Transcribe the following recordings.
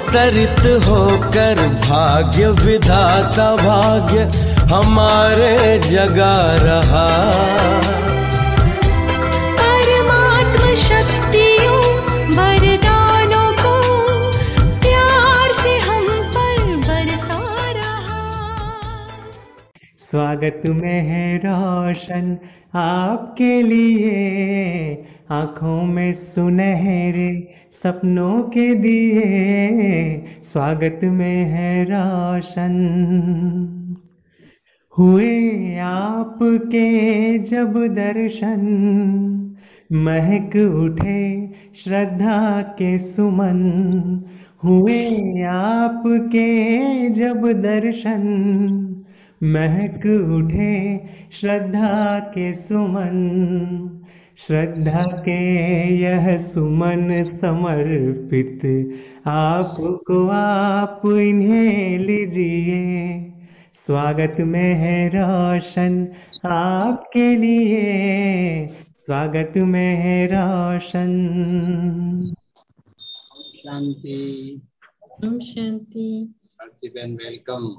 अवतरित होकर भाग्य विधाता भाग्य हमारे जगा रहा। परमात्म शक्तियों वरदानों को प्यार से हम पर बरसा रहा। स्वागत में है रोशन आपके लिए, आँखों में सुनहरे सपनों के दिए। स्वागत में है रोशन। हुए आपके जब दर्शन, महक उठे श्रद्धा के सुमन। हुए आपके जब दर्शन, महक उठे श्रद्धा के सुमन। श्रद्धा के यह सुमन समर्पित आपको, आप इन्हें लीजिए। स्वागत में है रोशन आपके लिए, स्वागत में है रोशन। शांति। ओम शांति। भारती बहन वेलकम।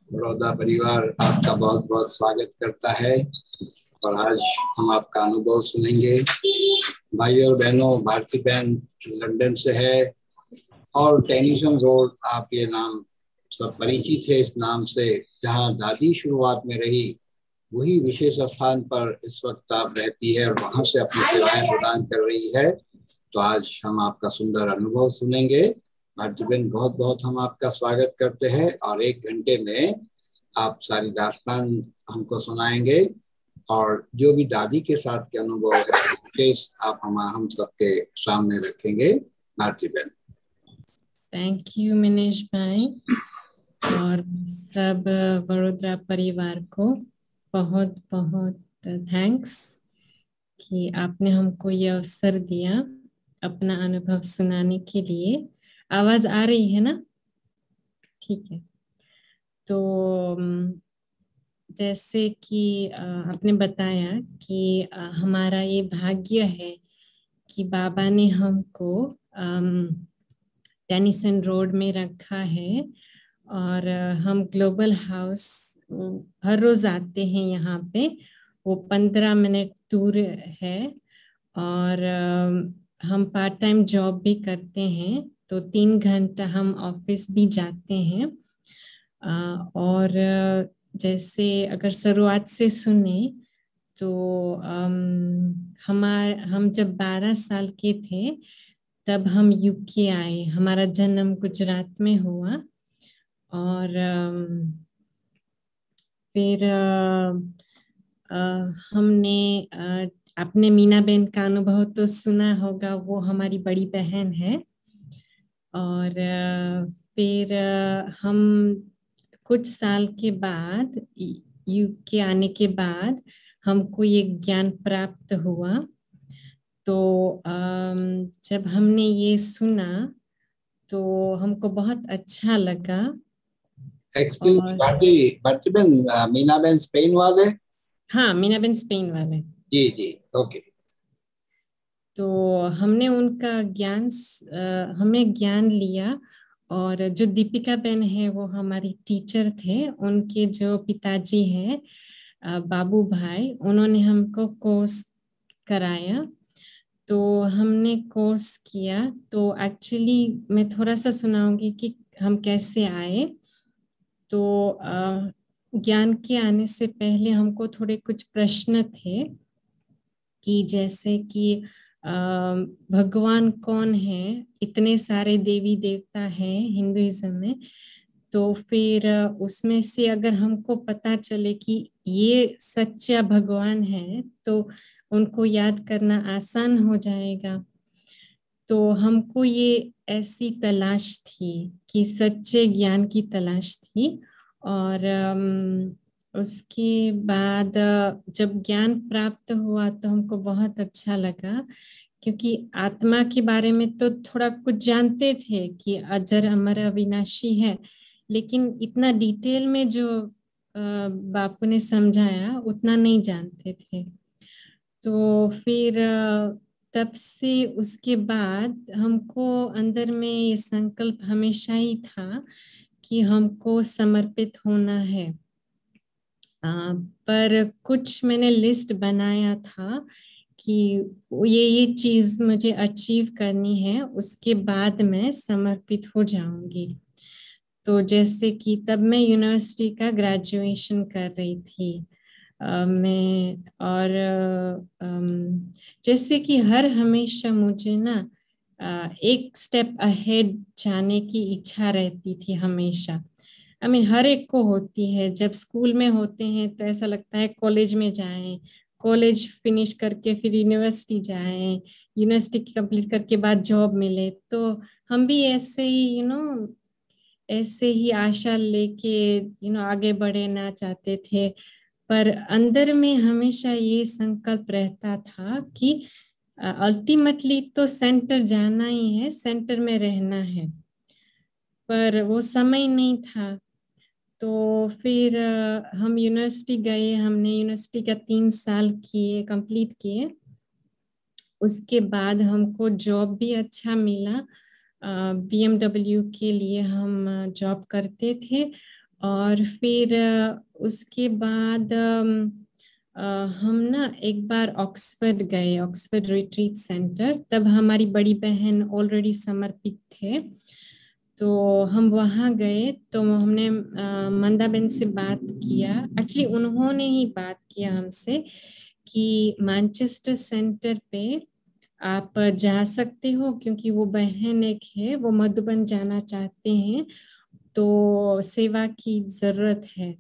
बड़ौदा परिवार आपका बहुत बहुत स्वागत करता है और आज हम आपका अनुभव सुनेंगे। भाइयों और बहनों, भारती बहन लंदन से है और टेनिसन रोड, आप ये नाम सब परिचित है इस नाम से। जहाँ दादी शुरुआत में रही वही विशेष स्थान पर इस वक्त आप रहती है और वहां से अपनी सेवाएं प्रदान कर रही है। तो आज हम आपका सुंदर अनुभव सुनेंगे। भारती बहन बहुत बहुत हम आपका स्वागत करते हैं और 1 घंटे में आप सारी दास्तान हमको सुनाएंगे और जो भी दादी के साथ के अनुभव है आप हम सबके सामने रखेंगे। भारती बहन। थैंक यू मनीष भाई और सब वडोदरा परिवार को बहुत बहुत थैंक्स कि आपने हमको ये अवसर दिया अपना अनुभव सुनाने के लिए। आवाज आ रही है ना? ठीक है। तो जैसे कि आपने बताया कि हमारा ये भाग्य है कि बाबा ने हमको टेनिसन रोड में रखा है और हम ग्लोबल हाउस हर रोज आते हैं यहाँ पे। वो 15 मिनट दूर है और हम पार्ट टाइम जॉब भी करते हैं, तो 3 घंटा हम ऑफिस भी जाते हैं। और जैसे अगर शुरुआत से सुने तो हम जब 12 साल के थे तब हम यूके आए। हमारा जन्म गुजरात में हुआ और फिर हमने अपने मीना बहन का अनुभव तो सुना होगा, वो हमारी बड़ी बहन है। और फिर हम कुछ साल के बाद यूके आने के बाद हमको ये ज्ञान प्राप्त हुआ। तो जब हमने ये सुना तो हमको बहुत अच्छा लगा। भारती बहन, मीना बहन स्पेन वाले? हाँ, मीना बहन स्पेन वाले। जी जी, ओके। तो हमने उनका हमें ज्ञान लिया और जो दीपिका बहन है वो हमारी टीचर थे। उनके जो पिताजी हैं बाबू भाई, उन्होंने हमको कोर्स कराया। तो हमने कोर्स किया। तो एक्चुअली मैं थोड़ा सा सुनाऊंगी कि हम कैसे आए। तो ज्ञान के आने से पहले हमको थोड़े कुछ प्रश्न थे कि जैसे कि भगवान कौन है। इतने सारे देवी देवता हैं हिंदुइज्म में, तो फिर उसमें से अगर हमको पता चले कि ये सच्चा भगवान है तो उनको याद करना आसान हो जाएगा। तो हमको ये ऐसी तलाश थी कि सच्चे ज्ञान की तलाश थी। और उसके बाद जब ज्ञान प्राप्त हुआ तो हमको बहुत अच्छा लगा, क्योंकि आत्मा के बारे में तो थोड़ा कुछ जानते थे कि अजर अमर अविनाशी है, लेकिन इतना डिटेल में जो बापू ने समझाया उतना नहीं जानते थे। तो फिर तब से उसके बाद हमको अंदर में ये संकल्प हमेशा ही था कि हमको समर्पित होना है। पर कुछ मैंने लिस्ट बनाया था कि ये चीज मुझे अचीव करनी है, उसके बाद मैं समर्पित हो जाऊंगी। तो जैसे कि तब मैं यूनिवर्सिटी का ग्रेजुएशन कर रही थी मैं, और जैसे कि हर हमेशा मुझे ना एक स्टेप अहेड जाने की इच्छा रहती थी हमेशा। हर एक को होती है। जब स्कूल में होते हैं तो ऐसा लगता है कॉलेज में जाएं, कॉलेज फिनिश करके फिर यूनिवर्सिटी जाएं, यूनिवर्सिटी कंप्लीट करके बाद जॉब मिले। तो हम भी ऐसे ही ऐसे ही आशा लेके आगे बढ़ना चाहते थे। पर अंदर में हमेशा ये संकल्प रहता था कि अल्टीमेटली तो सेंटर जाना ही है, सेंटर में रहना है। पर वो समय नहीं था। तो फिर हम यूनिवर्सिटी गए, हमने यूनिवर्सिटी का 3 साल कंप्लीट किए। उसके बाद हमको जॉब भी अच्छा मिला। BMW के लिए हम जॉब करते थे। और फिर उसके बाद हम ना एक बार ऑक्सफोर्ड गए, ऑक्सफोर्ड रिट्रीट सेंटर। तब हमारी बड़ी बहन ऑलरेडी समर्पित थे, तो हम वहाँ गए। तो हमने मंदा बहन से बात किया। एक्चुअली उन्होंने ही बात किया हमसे कि मैनचेस्टर सेंटर पे आप जा सकते हो, क्योंकि वो बहन एक है, वो मधुबन जाना चाहते हैं, तो सेवा की जरूरत है।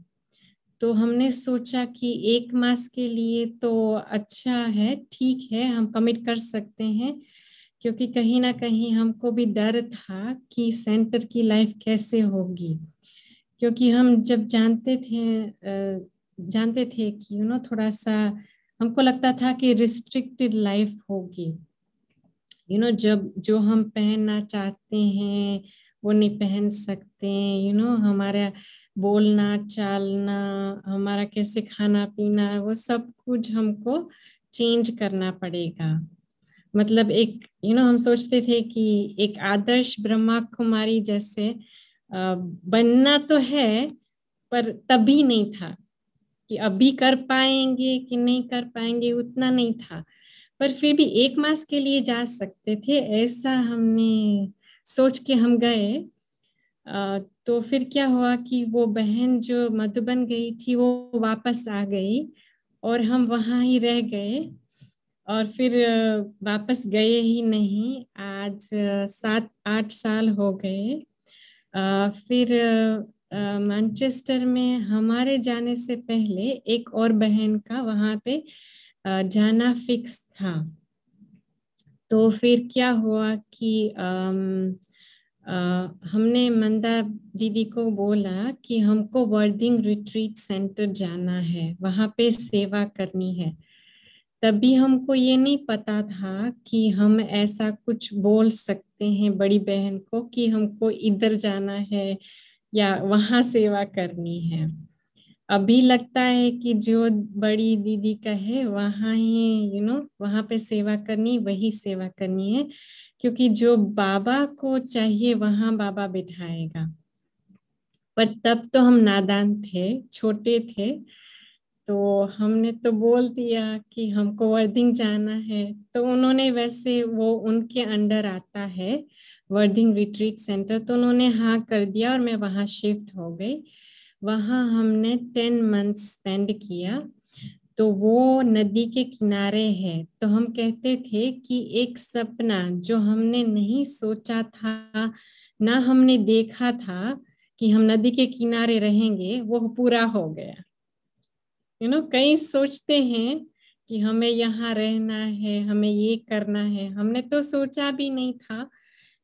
तो हमने सोचा कि 1 मास के लिए तो अच्छा है, ठीक है, हम कमिट कर सकते हैं। क्योंकि कहीं ना कहीं हमको भी डर था कि सेंटर की लाइफ कैसे होगी। क्योंकि हम जब जानते थे कि थोड़ा सा हमको लगता था कि रिस्ट्रिक्टेड लाइफ होगी। जब जो हम पहनना चाहते हैं वो नहीं पहन सकते। हमारा बोलना चालना, हमारा कैसे खाना पीना, वो सब कुछ हमको चेंज करना पड़ेगा। मतलब एक हम सोचते थे कि एक आदर्श ब्रह्मा कुमारी जैसे बनना तो है, पर तभी नहीं था कि अभी कर पाएंगे कि नहीं कर पाएंगे, उतना नहीं था। पर फिर भी 1 मास के लिए जा सकते थे, ऐसा हमने सोच के हम गए। तो फिर क्या हुआ कि वो बहन जो मधुबन गई थी वो वापस आ गई और हम वहाँ ही रह गए। और फिर वापस गए ही नहीं। आज 7-8 साल हो गए। फिर मैनचेस्टर में हमारे जाने से पहले एक और बहन का वहाँ पे जाना फिक्स था। तो फिर क्या हुआ कि हमने मंदा दीदी को बोला कि हमको वर्दिंग रिट्रीट सेंटर जाना है, वहाँ पे सेवा करनी है। तभी हमको ये नहीं पता था कि हम ऐसा कुछ बोल सकते हैं बड़ी बहन को कि हमको इधर जाना है या वहाँ सेवा करनी है। अभी लगता है कि जो बड़ी दीदी का है वहाँ ही वहाँ पे सेवा करनी, वही सेवा करनी है। क्योंकि जो बाबा को चाहिए वहाँ बाबा बिठाएगा। पर तब तो हम नादान थे, छोटे थे, तो हमने तो बोल दिया कि हमको वर्दिंग जाना है। तो उन्होंने, वैसे वो उनके अंडर आता है वर्दिंग रिट्रीट सेंटर, तो उन्होंने हाँ कर दिया और मैं वहाँ शिफ्ट हो गई। वहाँ हमने 10 मंथ्स स्पेंड किया। तो वो नदी के किनारे है। तो हम कहते थे कि एक सपना जो हमने नहीं सोचा था, ना हमने देखा था कि हम नदी के किनारे रहेंगे, वो पूरा हो गया। कई सोचते हैं कि हमें यहाँ रहना है, हमें ये करना है, हमने तो सोचा भी नहीं था।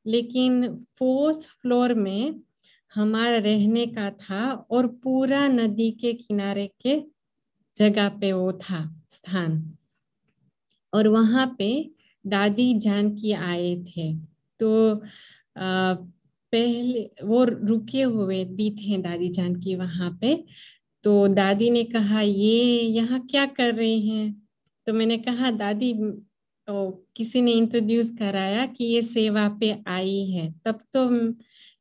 लेकिन 4th फ्लोर में हमारा रहने का था और पूरा नदी के किनारे के जगह पे वो था स्थान। और वहां पे दादी जानकी आए थे। तो पहले वो रुके हुए भी थे दादी जानकी वहां पे। तो दादी ने कहा ये यहाँ क्या कर रहे हैं? तो मैंने कहा दादी किसी ने इंट्रोड्यूस कराया कि ये सेवा पे आई है। तब तो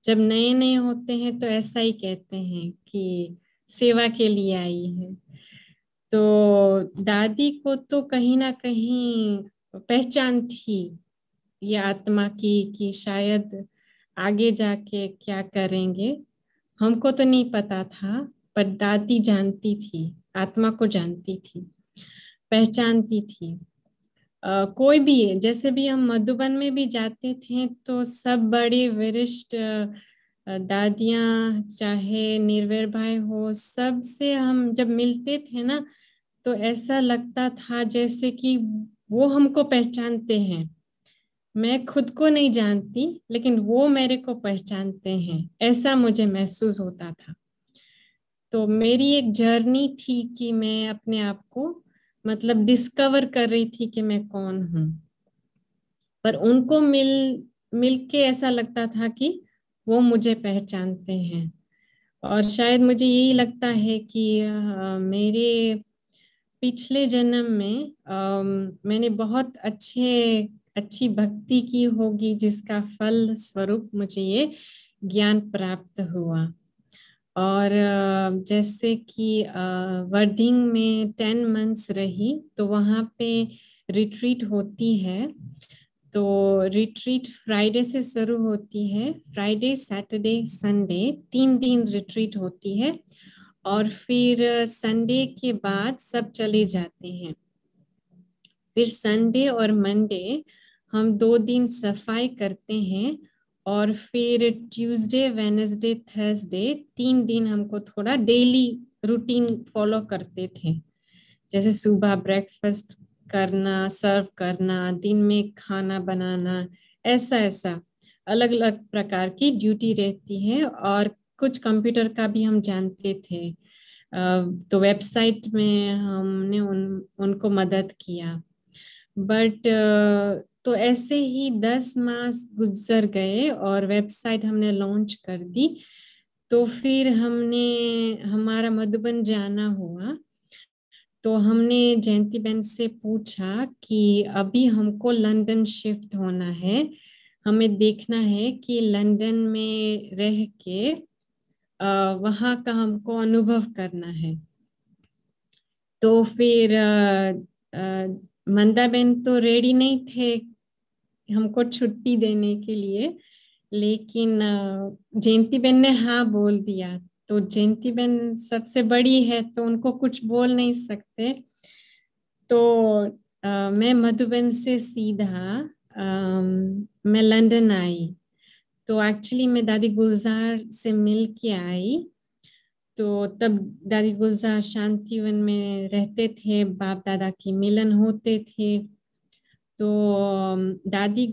जब नए नए होते हैं तो ऐसा ही कहते हैं कि सेवा के लिए आई है। तो दादी को तो कहीं ना कहीं पहचान थी ये आत्मा की कि शायद आगे जाके क्या करेंगे, हमको तो नहीं पता था, पर दादी जानती थी, आत्मा को जानती थी, पहचानती थी। कोई भी, जैसे भी हम मधुबन में भी जाते थे तो सब बड़ी वरिष्ठ दादियां, चाहे निर्वैर भाई हो, सबसे हम जब मिलते थे ना तो ऐसा लगता था जैसे कि वो हमको पहचानते हैं। मैं खुद को नहीं जानती लेकिन वो मेरे को पहचानते हैं, ऐसा मुझे महसूस होता था। तो मेरी एक जर्नी थी कि मैं अपने आप को मतलब डिस्कवर कर रही थी कि मैं कौन हूँ। पर उनको मिल के ऐसा लगता था कि वो मुझे पहचानते हैं। और शायद मुझे यही लगता है कि मेरे पिछले जन्म में मैंने बहुत अच्छी भक्ति की होगी, जिसका फल स्वरूप मुझे ये ज्ञान प्राप्त हुआ। और जैसे कि वर्धिंग में 10 मंथ्स रही तो वहाँ पे रिट्रीट होती है। तो रिट्रीट फ्राइडे से शुरू होती है, फ्राइडे सैटरडे संडे 3 दिन रिट्रीट होती है। और फिर संडे के बाद सब चले जाते हैं। फिर संडे और मंडे हम 2 दिन सफाई करते हैं। और फिर ट्यूसडे वेडनेसडे थर्सडे 3 दिन हमको थोड़ा डेली रूटीन फॉलो करते थे। जैसे सुबह ब्रेकफास्ट करना, सर्व करना, दिन में खाना बनाना, ऐसा अलग अलग प्रकार की ड्यूटी रहती है। और कुछ कंप्यूटर का भी हम जानते थे, तो वेबसाइट में हमने उनको मदद किया। बट तो ऐसे ही 10 मास गुजर गए और वेबसाइट हमने लॉन्च कर दी। तो फिर हमारा मधुबन जाना हुआ। तो हमने जयंती बहन से पूछा कि अभी हमको लंदन शिफ्ट होना है, हमें देखना है कि लंदन में रह के वहाँ का हमको अनुभव करना है। तो फिर मंदा बहन तो रेडी नहीं थे हमको छुट्टी देने के लिए, लेकिन जयंती बहन ने हाँ बोल दिया। तो जयंती बहन सबसे बड़ी है तो उनको कुछ बोल नहीं सकते। तो मैं मधुबन से सीधा मैं लंदन आई। तो एक्चुअली मैं दादी गुलजार से मिल के आई। तो तब दादी गुलजार शांतिवन में रहते थे, बाप दादा की मिलन होते थे। तो दादी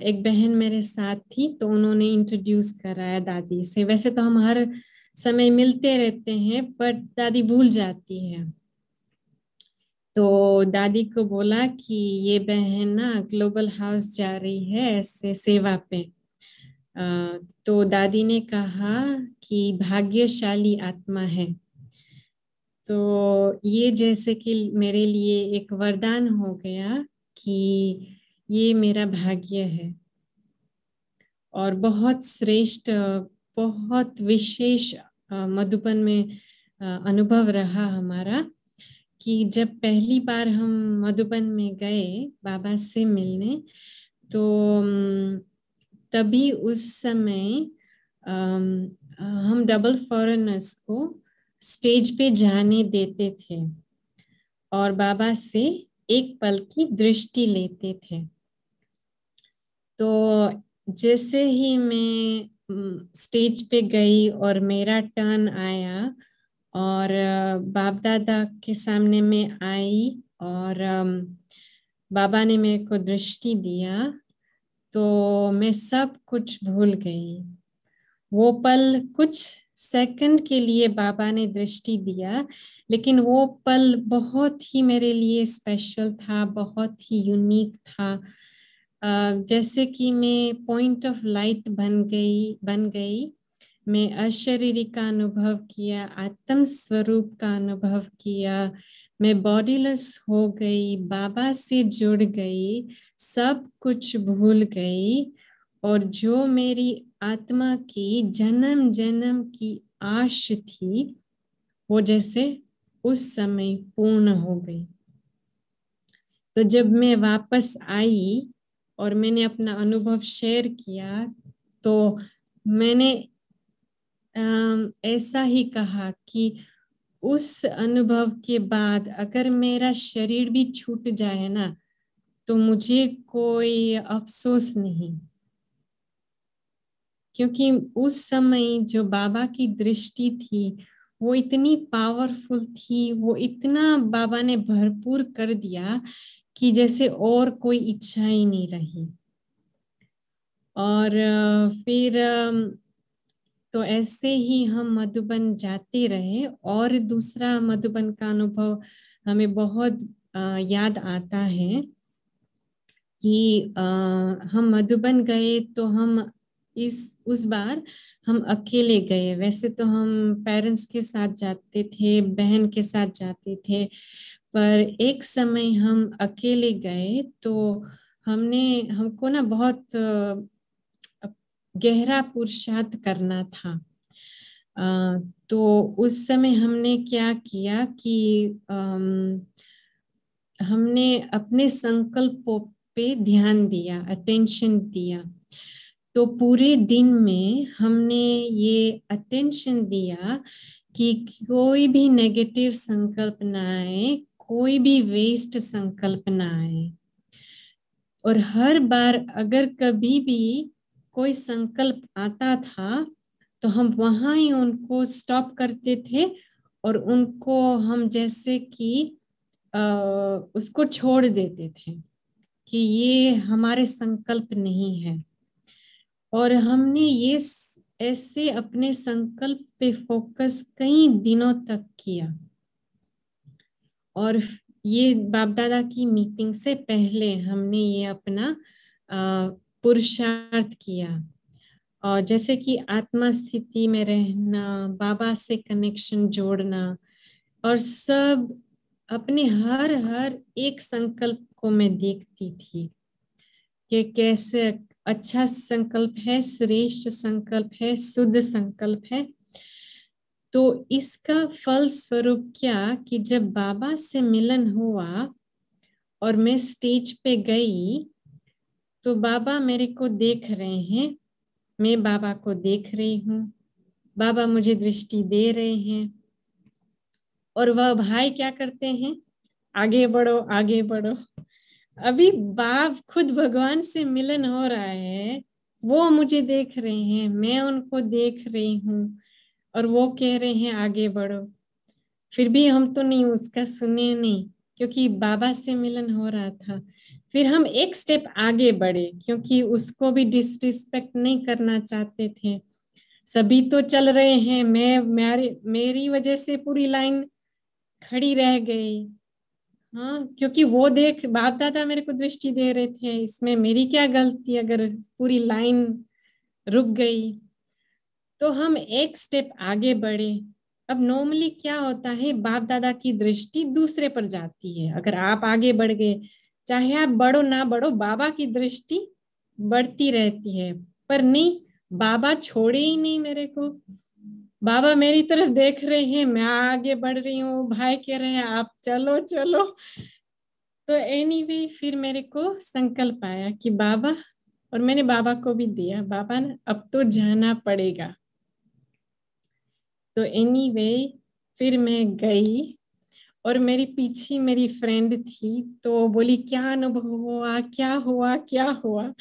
एक बहन मेरे साथ थी तो उन्होंने इंट्रोड्यूस कराया दादी से। वैसे तो हम हर समय मिलते रहते हैं पर दादी भूल जाती है। तो दादी को बोला कि ये बहन ना ग्लोबल हाउस जा रही है ऐसे सेवा पे। तो दादी ने कहा कि भाग्यशाली आत्मा है। तो ये जैसे कि मेरे लिए एक वरदान हो गया कि ये मेरा भाग्य है। और बहुत श्रेष्ठ, बहुत विशेष मधुबन में अनुभव रहा हमारा कि जब पहली बार हम मधुबन में गए बाबा से मिलने, तो तभी उस समय हम डबल फॉरेनर्स को स्टेज पे जाने देते थे और बाबा से एक पल की दृष्टि लेते थे। तो जैसे ही मैं स्टेज पे गई और मेरा टर्न आया और बाप दादा के सामने में आई और बाबा ने मेरे को दृष्टि दिया, तो मैं सब कुछ भूल गई। वो पल कुछ सेकंड के लिए बाबा ने दृष्टि दिया, लेकिन वो पल बहुत ही मेरे लिए स्पेशल था, बहुत ही यूनिक था। जैसे कि मैं पॉइंट ऑफ लाइट बन गई। मैं अशरीरी का अनुभव किया, आत्म स्वरूप का अनुभव किया। मैं बॉडीलेस हो गई, बाबा से जुड़ गई, सब कुछ भूल गई, और जो मेरी आत्मा की जन्म जन्म की आश थी वो जैसे उस समय पूर्ण हो गई। तो जब मैं वापस आई और मैंने अपना अनुभव शेयर किया तो मैंने ऐसा ही कहा कि उस अनुभव के बाद अगर मेरा शरीर भी छूट जाए ना तो मुझे कोई अफसोस नहीं, क्योंकि उस समय जो बाबा की दृष्टि थी वो इतनी पावरफुल थी, वो इतना बाबा ने भरपूर कर दिया कि जैसे और कोई इच्छा ही नहीं रही। और फिर तो ऐसे ही हम मधुबन जाते रहे, और दूसरा मधुबन का अनुभव हमें बहुत याद आता है कि हम मधुबन गए तो हम उस बार हम अकेले गए। वैसे तो हम पेरेंट्स के साथ जाते थे, बहन के साथ जाते थे, पर एक समय हम अकेले गए तो हमको ना बहुत गहरा पुरुषार्थ करना था। तो उस समय हमने क्या किया कि हमने अपने संकल्पों पे ध्यान दिया, अटेंशन दिया। तो पूरे दिन में हमने ये अटेंशन दिया कि कोई भी नेगेटिव संकल्प ना आए, कोई भी वेस्ट संकल्प ना आए। और हर बार अगर कभी भी कोई संकल्प आता था तो हम वहां ही उनको स्टॉप करते थे और उनको हम जैसे कि उसको छोड़ देते थे कि ये हमारे संकल्प नहीं है। और हमने ये ऐसे अपने संकल्प पे फोकस कई दिनों तक किया। और ये बाप दादा की मीटिंग से पहले हमने ये अपना पुरुषार्थ किया, और जैसे कि आत्मा स्थिति में रहना, बाबा से कनेक्शन जोड़ना, और सब अपने हर एक संकल्प को मैं देखती थी कि कैसे अच्छा संकल्प है, श्रेष्ठ संकल्प है, शुद्ध संकल्प है। तो इसका फल स्वरूप क्या कि जब बाबा से मिलन हुआ और मैं स्टेज पे गई तो बाबा मेरे को देख रहे हैं, मैं बाबा को देख रही हूँ, बाबा मुझे दृष्टि दे रहे हैं, और वह भाई क्या करते हैं, आगे बढ़ो आगे बढ़ो। अभी बाप खुद भगवान से मिलन हो रहा है, वो मुझे देख रहे हैं, मैं उनको देख रही हूँ, और वो कह रहे हैं आगे बढ़ो। फिर भी हम तो नहीं उसका सुने नहीं, क्योंकि बाबा से मिलन हो रहा था। फिर हम एक स्टेप आगे बढ़े क्योंकि उसको भी डिसरिस्पेक्ट नहीं करना चाहते थे। सभी तो चल रहे हैं, मेरी वजह से पूरी लाइन खड़ी रह गई। हाँ, क्योंकि वो देख बाप दादा मेरे को दृष्टि दे रहे थे, इसमें मेरी क्या गलती अगर पूरी लाइन रुक गई। तो हम एक स्टेप आगे बढ़े। अब नॉर्मली क्या होता है, बाप दादा की दृष्टि दूसरे पर जाती है। अगर आप आगे बढ़ गए, चाहे आप बढ़ो ना बढ़ो, बाबा की दृष्टि बढ़ती रहती है। पर नहीं, बाबा छोड़े ही नहीं मेरे को। बाबा मेरी तरफ देख रहे हैं, मैं आगे बढ़ रही हूँ, भाई कह रहे हैं आप चलो चलो। तो एनीवे फिर मेरे को संकल्प आया कि बाबा, और मैंने बाबा को भी दिया, बाबा ना अब तो जाना पड़ेगा। तो एनीवे फिर मैं गई, और मेरी पीछे मेरी फ्रेंड थी, तो बोली क्या अनुभव हुआ, क्या हुआ क्या हुआ।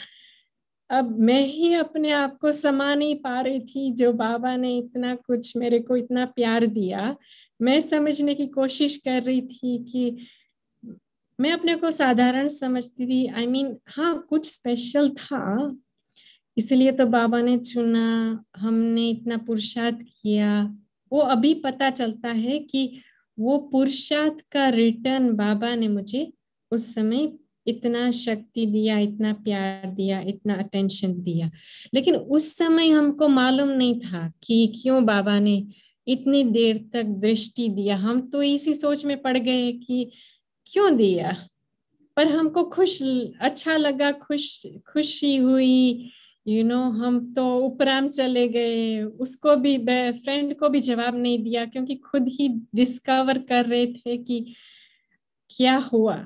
अब मैं ही अपने आप को समा नहीं पा रही थी, जो बाबा ने इतना कुछ मेरे को इतना प्यार दिया। मैं समझने की कोशिश कर रही थी कि मैं अपने को साधारण समझती थी। I mean, हाँ कुछ स्पेशल था, इसलिए तो बाबा ने चुना, हमने इतना पुरुषार्थ किया। वो अभी पता चलता है कि वो पुरुषार्थ का रिटर्न बाबा ने मुझे उस समय इतना शक्ति दिया, इतना प्यार दिया, इतना अटेंशन दिया। लेकिन उस समय हमको मालूम नहीं था कि क्यों बाबा ने इतनी देर तक दृष्टि दिया। हम तो इसी सोच में पड़ गए कि क्यों दिया, पर हमको अच्छा लगा, खुशी हुई, हम तो उपराम चले गए। उसको भी, फ्रेंड को भी जवाब नहीं दिया, क्योंकि खुद ही डिस्कवर कर रहे थे कि क्या हुआ।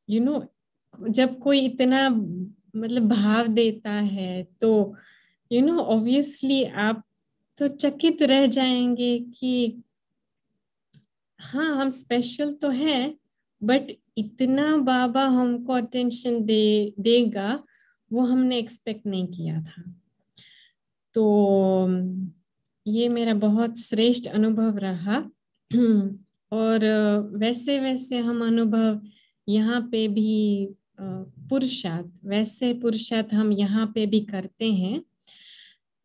जब कोई इतना मतलब भाव देता है तो ऑब्वियसली आप तो चकित रह जाएंगे कि हाँ, हम स्पेशल तो हैं, बट इतना बाबा हमको अटेंशन देगा वो हमने एक्सपेक्ट नहीं किया था। तो ये मेरा बहुत श्रेष्ठ अनुभव रहा। और वैसे वैसे हम अनुभव यहाँ पे भी वैसे पुरुषार्थ हम यहाँ पे भी करते हैं।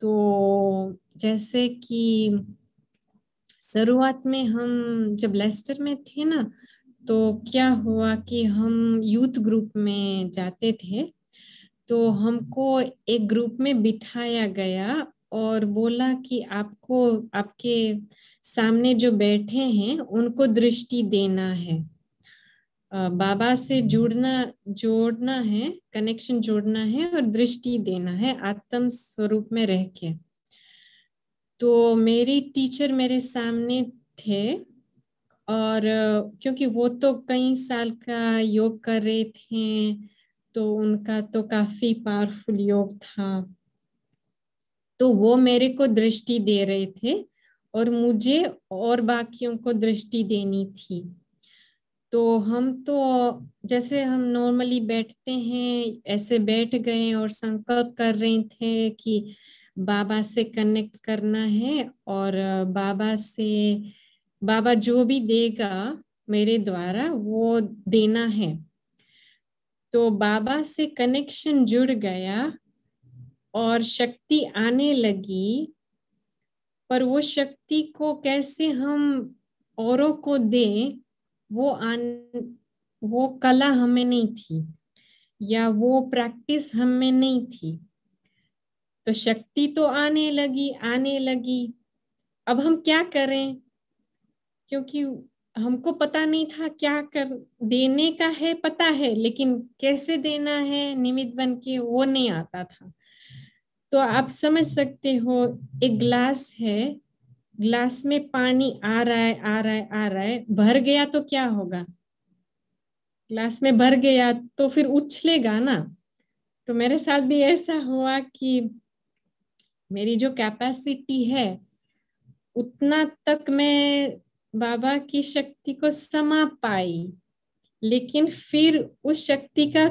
तो जैसे कि शुरुआत में हम जब लेस्टर में थे ना, तो क्या हुआ कि हम यूथ ग्रुप में जाते थे। तो हमको एक ग्रुप में बिठाया गया और बोला कि आपको आपके सामने जो बैठे हैं उनको दृष्टि देना है, बाबा से जोड़ना है, कनेक्शन जोड़ना है और दृष्टि देना है आत्म स्वरूप में रह के। तो मेरी टीचर मेरे सामने थे, और क्योंकि वो तो कई साल का योग कर रहे थे, तो उनका तो काफी पावरफुल योग था। तो वो मेरे को दृष्टि दे रहे थे और मुझे और बाकियों को दृष्टि देनी थी। तो हम तो जैसे हम नॉर्मली बैठते हैं ऐसे बैठ गए और संकल्प कर रहे थे कि बाबा से कनेक्ट करना है, और बाबा जो भी देगा मेरे द्वारा वो देना है। तो बाबा से कनेक्शन जुड़ गया और शक्ति आने लगी, पर वो शक्ति को कैसे हम औरों को दें वो कला हमें नहीं थी, या वो प्रैक्टिस हमें नहीं थी। तो शक्ति तो आने लगी। अब हम क्या करें, क्योंकि हमको पता नहीं था क्या कर देने का है, पता है लेकिन कैसे देना है निमित्त बन के वो नहीं आता था। तो आप समझ सकते हो, एक ग्लास है, ग्लास में पानी आ रहा है, भर गया तो क्या होगा, ग्लास में भर गया तो फिर उछलेगा ना। तो मेरे साथ भी ऐसा हुआ कि मेरी जो कैपेसिटी है उतना तक मैं बाबा की शक्ति को समा पाई, लेकिन फिर उस शक्ति का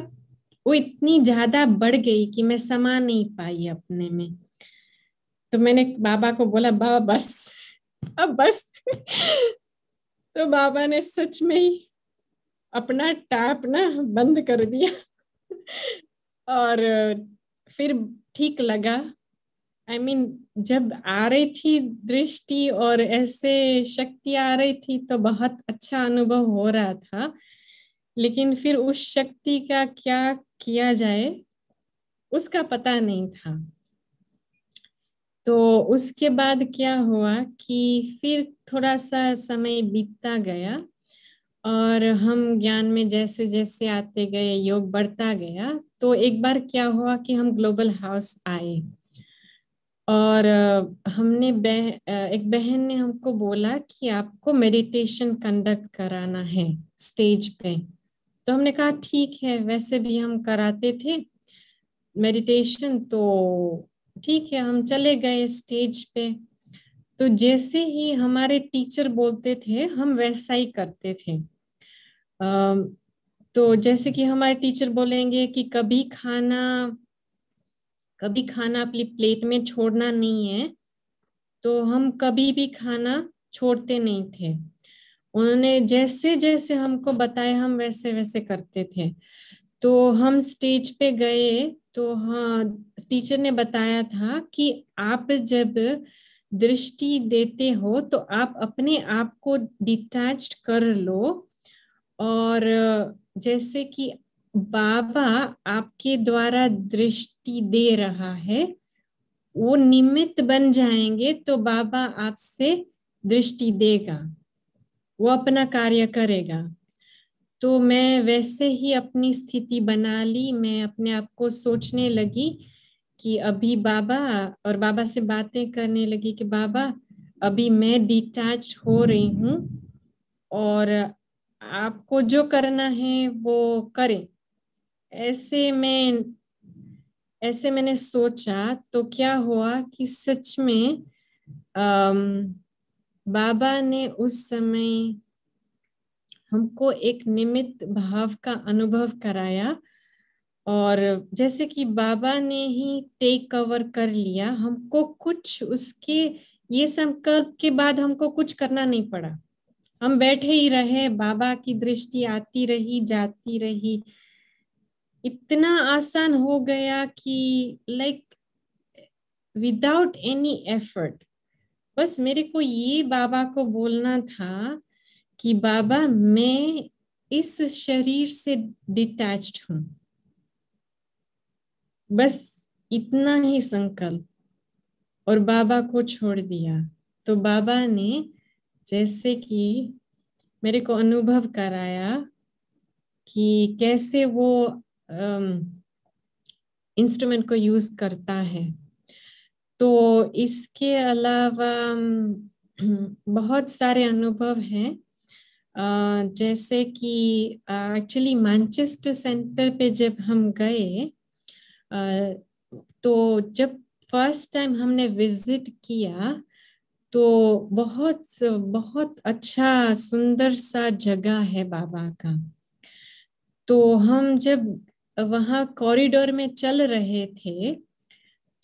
वो इतनी ज्यादा बढ़ गई कि मैं समा नहीं पाई अपने में। तो मैंने बाबा को बोला, बाबा बस, अब बस। तो बाबा ने सच में ही अपना टैप ना बंद कर दिया और फिर ठीक लगा। I mean, जब आ रही थी दृष्टि और ऐसे शक्ति आ रही थी तो बहुत अच्छा अनुभव हो रहा था, लेकिन फिर उस शक्ति का क्या किया जाए उसका पता नहीं था। तो उसके बाद क्या हुआ कि फिर थोड़ा सा समय बीतता गया और हम ज्ञान में जैसे जैसे आते गए, योग बढ़ता गया। तो एक बार क्या हुआ कि हम ग्लोबल हाउस आए और हमने एक बहन ने हमको बोला कि आपको मेडिटेशन कंडक्ट कराना है स्टेज पे। तो हमने कहा ठीक है, वैसे भी हम कराते थे मेडिटेशन, तो ठीक है, हम चले गए स्टेज पे। तो जैसे ही हमारे टीचर बोलते थे हम वैसा ही करते थे। तो जैसे कि हमारे टीचर बोलेंगे कि कभी खाना अपनी प्लेट में छोड़ना नहीं है, तो हम कभी भी खाना छोड़ते नहीं थे। उन्होंने जैसे जैसे हमको बताया हम वैसे वैसे करते थे। तो हम स्टेज पे गए तो हाँ, टीचर ने बताया था कि आप जब दृष्टि देते हो तो आप अपने आप को डिटैच्ड कर लो, और जैसे कि बाबा आपके द्वारा दृष्टि दे रहा है वो निमित्त बन जाएंगे तो बाबा आपसे दृष्टि देगा, वो अपना कार्य करेगा। तो मैं वैसे ही अपनी स्थिति बना ली। मैं अपने आप को सोचने लगी कि अभी बाबा, और बाबा से बातें करने लगी कि बाबा अभी मैं डिटैच हो रही हूँ और आपको जो करना है वो करें। ऐसे मैंने सोचा। तो क्या हुआ कि सच में बाबा ने उस समय हमको एक निमित्त भाव का अनुभव कराया, और जैसे कि बाबा ने ही टेक ओवर कर लिया। हमको कुछ उसके ये संकल्प के बाद हमको कुछ करना नहीं पड़ा। हम बैठे ही रहे, बाबा की दृष्टि आती रही जाती रही। इतना आसान हो गया कि लाइक विदाउट एनी एफर्ट। बस मेरे को ये बाबा को बोलना था कि बाबा मैं इस शरीर से डिटैच्ड हूं, बस इतना ही संकल्प, और बाबा को छोड़ दिया। तो बाबा ने जैसे कि मेरे को अनुभव कराया कि कैसे वो इंस्ट्रूमेंट को यूज करता है। तो इसके अलावा बहुत सारे अनुभव हैं। जैसे कि एक्चुअली मैनचेस्टर सेंटर पे जब हम गए, तो जब फर्स्ट टाइम हमने विजिट किया तो बहुत बहुत अच्छा सुंदर सा जगह है बाबा का। तो हम जब वहाँ कॉरिडोर में चल रहे थे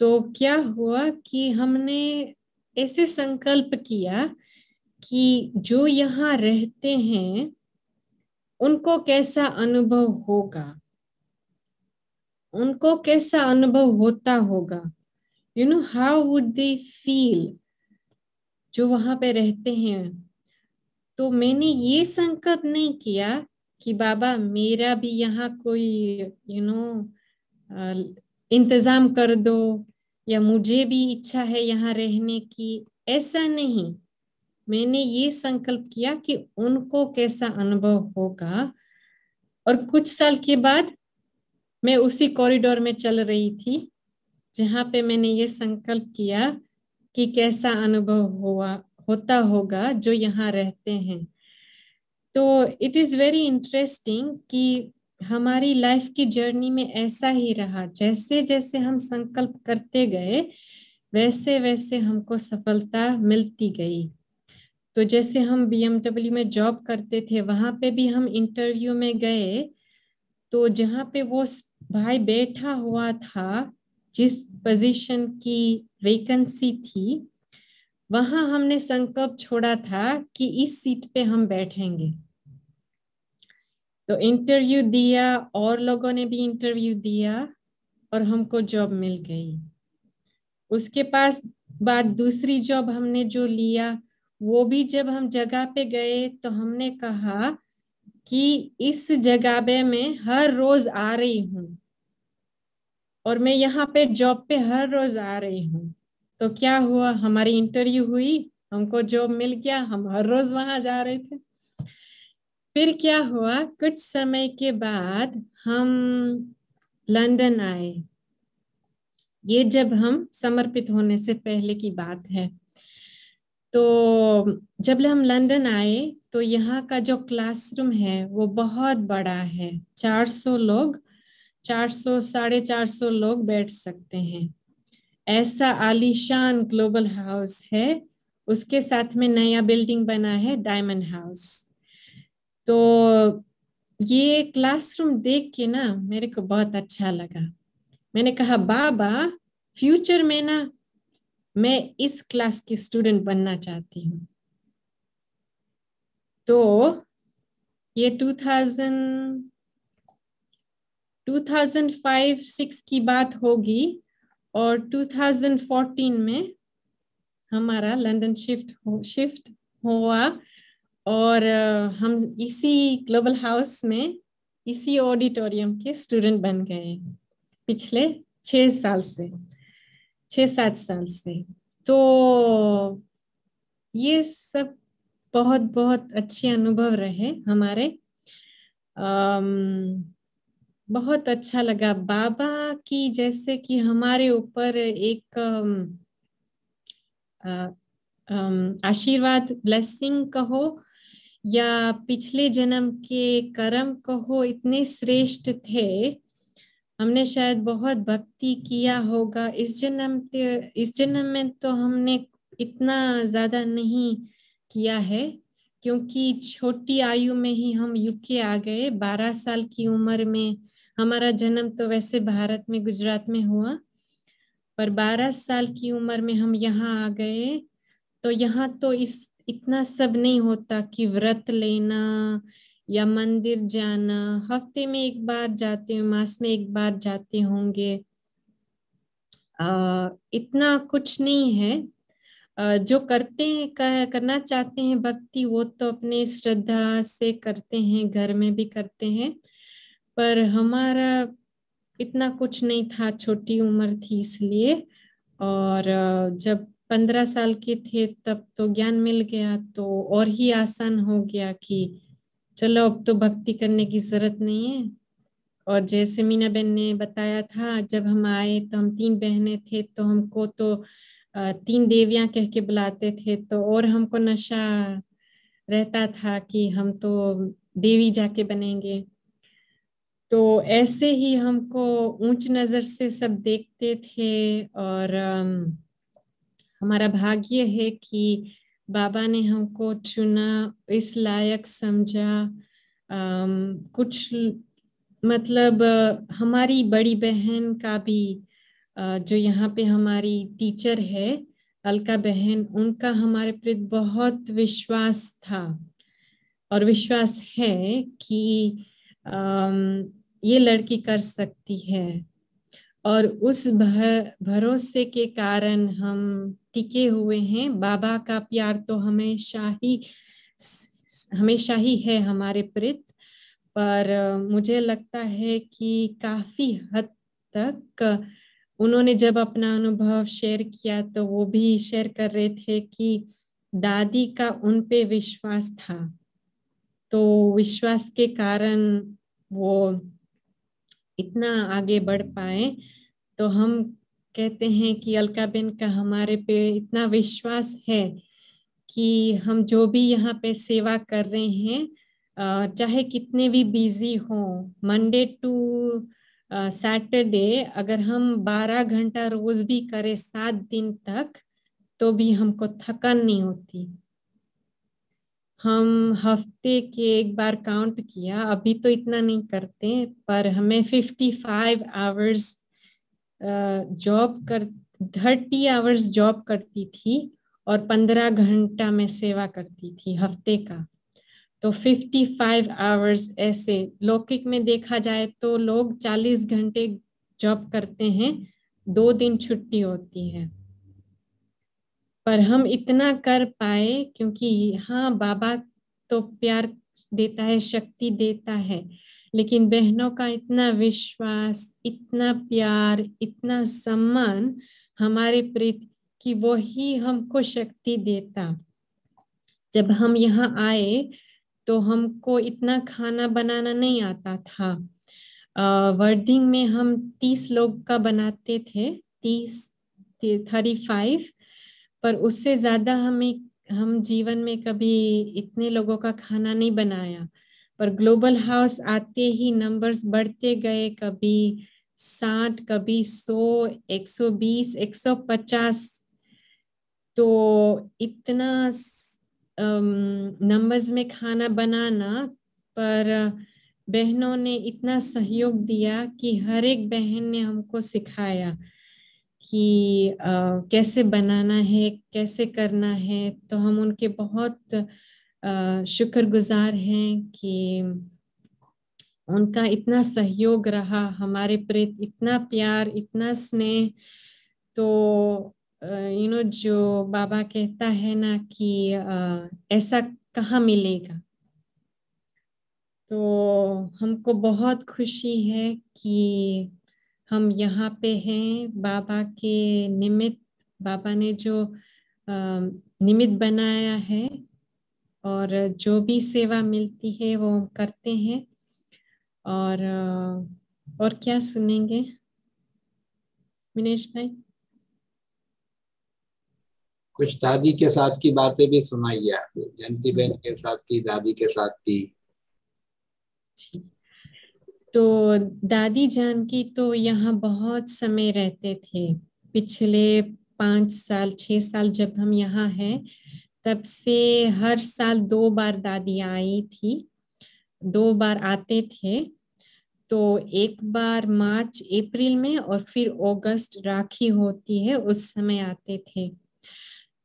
तो क्या हुआ कि हमने ऐसे संकल्प किया कि जो यहाँ रहते हैं उनको कैसा अनुभव होगा, उनको कैसा अनुभव होता होगा, you know how would they feel जो वहां पे रहते हैं। तो मैंने ये संकल्प नहीं किया कि बाबा मेरा भी यहाँ कोई इंतजाम कर दो, या मुझे भी इच्छा है यहाँ रहने की। ऐसा नहीं, मैंने ये संकल्प किया कि उनको कैसा अनुभव होगा। और कुछ साल के बाद मैं उसी कॉरिडोर में चल रही थी जहाँ पे मैंने ये संकल्प किया कि कैसा अनुभव होता होगा जो यहाँ रहते हैं। तो इट इज वेरी इंटरेस्टिंग कि हमारी लाइफ की जर्नी में ऐसा ही रहा। जैसे जैसे हम संकल्प करते गए वैसे वैसे हमको सफलता मिलती गई। तो जैसे हम BMW में जॉब करते थे, वहां पे भी हम इंटरव्यू में गए तो जहाँ पे वो भाई बैठा हुआ था, जिस पोजीशन की वैकेंसी थी, वहां हमने संकल्प छोड़ा था कि इस सीट पे हम बैठेंगे। तो इंटरव्यू दिया और लोगों ने भी इंटरव्यू दिया और हमको जॉब मिल गई। उसके बाद दूसरी जॉब हमने जो लिया, वो भी जब हम जगह पे गए तो हमने कहा कि इस जगह में हर रोज आ रही हूँ और मैं यहाँ पे जॉब पे हर रोज आ रही हूँ। तो क्या हुआ, हमारी इंटरव्यू हुई, हमको जॉब मिल गया, हम हर रोज वहां जा रहे थे। फिर क्या हुआ, कुछ समय के बाद हम लंदन आए। ये जब हम समर्पित होने से पहले की बात है। तो जब हम लंदन आए तो यहाँ का जो क्लासरूम है वो बहुत बड़ा है। 400 लोग, 400-450 लोग बैठ सकते हैं। ऐसा आलीशान ग्लोबल हाउस है। उसके साथ में नया बिल्डिंग बना है, डायमंड हाउस। तो ये क्लासरूम देख के ना मेरे को बहुत अच्छा लगा। मैंने कहा बाबा फ्यूचर में ना मैं इस क्लास की स्टूडेंट बनना चाहती हूँ। तो ये 2005-06 की बात होगी और 2014 में हमारा लंदन शिफ्ट हुआ और हम इसी ग्लोबल हाउस में इसी ऑडिटोरियम के स्टूडेंट बन गए पिछले 6 साल से। 6-7 साल से। तो ये सब बहुत बहुत अच्छे अनुभव रहे हमारे। बहुत अच्छा लगा बाबा की, जैसे कि हमारे ऊपर एक आशीर्वाद, ब्लेसिंग कहो या पिछले जन्म के कर्म कहो, इतने श्रेष्ठ थे। हमने शायद बहुत भक्ति किया होगा इस जन्म में तो हमने इतना ज्यादा नहीं किया है, क्योंकि छोटी आयु में ही हम यूके आ गए। 12 साल की उम्र में हमारा जन्म तो वैसे भारत में, गुजरात में हुआ, पर 12 साल की उम्र में हम यहाँ आ गए। तो यहाँ तो इतना सब नहीं होता कि व्रत लेना या मंदिर जाना। हफ्ते में एक बार जाते हैं, मास में एक बार जाते होंगे। इतना कुछ नहीं है। जो करते हैं, करना चाहते हैं भक्ति, वो तो अपने श्रद्धा से करते हैं, घर में भी करते हैं। पर हमारा इतना कुछ नहीं था, छोटी उम्र थी इसलिए। और जब 15 साल के थे तब तो ज्ञान मिल गया, तो और ही आसान हो गया कि चलो अब तो भक्ति करने की जरूरत नहीं है। और जैसे मीना बहन ने बताया था, जब हम आए तो हम 3 बहनें थे, तो हमको तो 3 देवियां कह के बुलाते थे, तो और हमको नशा रहता था कि हम तो देवी जाके बनेंगे। तो ऐसे ही हमको ऊंच नजर से सब देखते थे। और हमारा भाग्य है कि बाबा ने हमको चुना, इस लायक समझा। कुछ मतलब हमारी बड़ी बहन का भी जो यहाँ पे हमारी टीचर है, अलका बहन, उनका हमारे प्रति बहुत विश्वास था और विश्वास है कि ये लड़की कर सकती है। और उस भरोसे के कारण हम टिके हुए हैं। बाबा का प्यार तो हमेशा ही है हमारे प्रति। पर मुझे लगता है कि काफी हद तक उन्होंने जब अपना अनुभव शेयर किया, तो वो भी शेयर कर रहे थे कि दादी का उन पे विश्वास था, तो विश्वास के कारण वो इतना आगे बढ़ पाए। तो हम कहते हैं कि अलका बेन का हमारे पे इतना विश्वास है कि हम जो भी यहाँ पे सेवा कर रहे हैं, चाहे कितने भी बिजी हो, मंडे टू सैटरडे, अगर हम 12 घंटा रोज भी करें 7 दिन तक, तो भी हमको थकान नहीं होती। हम हफ्ते के एक बार काउंट किया, अभी तो इतना नहीं करते, पर हमें 55 आवर्स जॉब कर 30 आवर्स जॉब करती थी और 15 घंटा में सेवा करती थी हफ्ते का। तो 55 आवर्स ऐसे लौकिक में देखा जाए तो लोग 40 घंटे जॉब करते हैं, 2 दिन छुट्टी होती है। पर हम इतना कर पाए क्योंकि हाँ, बाबा तो प्यार देता है, शक्ति देता है, लेकिन बहनों का इतना विश्वास, इतना प्यार, इतना सम्मान हमारे प्रति कि वो ही हमको शक्ति देता। जब हम यहाँ आए तो हमको इतना खाना बनाना नहीं आता था। वर्डिंग में हम 30 लोग का बनाते थे, 35, पर उससे ज्यादा हम जीवन में कभी इतने लोगों का खाना नहीं बनाया। पर ग्लोबल हाउस आते ही नंबर्स बढ़ते गए, कभी 60, कभी 100, 120, 150। तो इतना नंबर्स में खाना बनाना, पर बहनों ने इतना सहयोग दिया कि हर एक बहन ने हमको सिखाया कि कैसे बनाना है, कैसे करना है। तो हम उनके बहुत शुक्रगुजार हैं कि उनका इतना सहयोग रहा हमारे प्रति, इतना प्यार, इतना स्नेह। तो जो बाबा कहता है ना कि ऐसा कहाँ मिलेगा। तो हमको बहुत खुशी है कि हम यहाँ पे हैं बाबा के निमित्त, बाबा ने जो निमित्त बनाया है, और जो भी सेवा मिलती है वो हम करते हैं। और क्या सुनेंगे मिनेश भाई? कुछ दादी के साथ की बातें भी सुनाइए आप, जयंती बहन के साथ की, दादी के साथ की। तो दादी जान की तो यहाँ बहुत समय रहते थे। पिछले 5 साल 6 साल जब हम यहाँ हैं, तब से हर साल 2 बार दादी आई थी, 2 बार आते थे। तो एक बार मार्च अप्रैल में, और फिर अगस्त राखी होती है उस समय आते थे।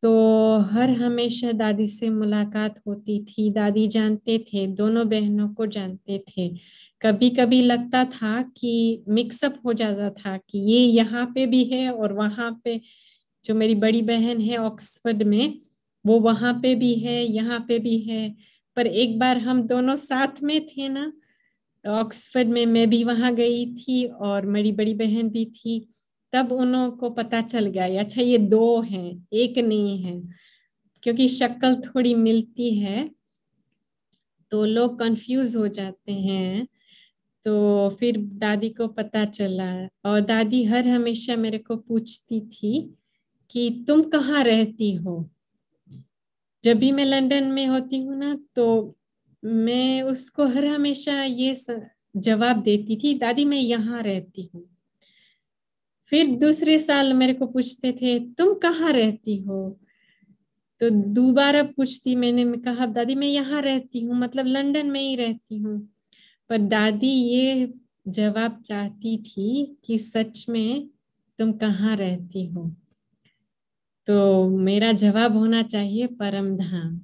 तो हर हमेशा दादी से मुलाकात होती थी। दादी जानते थे, दोनों बहनों को जानते थे। कभी कभी लगता था कि मिक्सअप हो जाता था कि ये यहाँ पे भी है और वहाँ पे जो मेरी बड़ी बहन है ऑक्सफोर्ड में, वो वहाँ पे भी है, यहाँ पे भी है। पर एक बार हम दोनों साथ में थे ना ऑक्सफोर्ड में, मैं भी वहाँ गई थी और मेरी बड़ी बहन भी थी। तब उन्हों को पता चल गया, अच्छा ये 2 हैं, एक नहीं है, क्योंकि शक्ल थोड़ी मिलती है तो लोग कंफ्यूज हो जाते हैं। तो फिर दादी को पता चला, और दादी हर हमेशा मेरे को पूछती थी कि तुम कहाँ रहती हो। जब भी मैं लंदन में होती हूँ ना, तो मैं उसको हर हमेशा ये जवाब देती थी, दादी मैं यहाँ रहती हूँ। फिर दूसरे साल मेरे को पूछते थे तुम कहाँ रहती हो, तो दोबारा पूछती, मैंने कहा दादी मैं यहाँ रहती हूँ, मतलब लंदन में ही रहती हूँ। पर दादी ये जवाब चाहती थी कि सच में तुम कहाँ रहती हो। तो मेरा जवाब होना चाहिए परम धाम।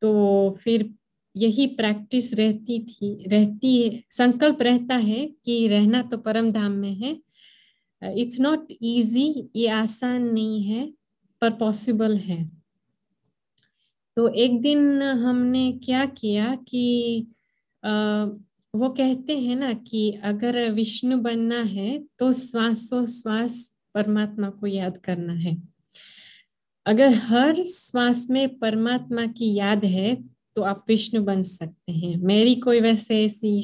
तो फिर यही प्रैक्टिस रहती है, संकल्प रहता है कि रहना तो परम धाम में है। इट्स नॉट इजी, ये आसान नहीं है, पर पॉसिबल है। तो एक दिन हमने क्या किया कि वो कहते हैं ना कि अगर विष्णु बनना है तो श्वासोश्वास परमात्मा को याद करना है। अगर हर श्वास में परमात्मा की याद है तो आप विष्णु बन सकते हैं। मेरी कोई वैसे ऐसी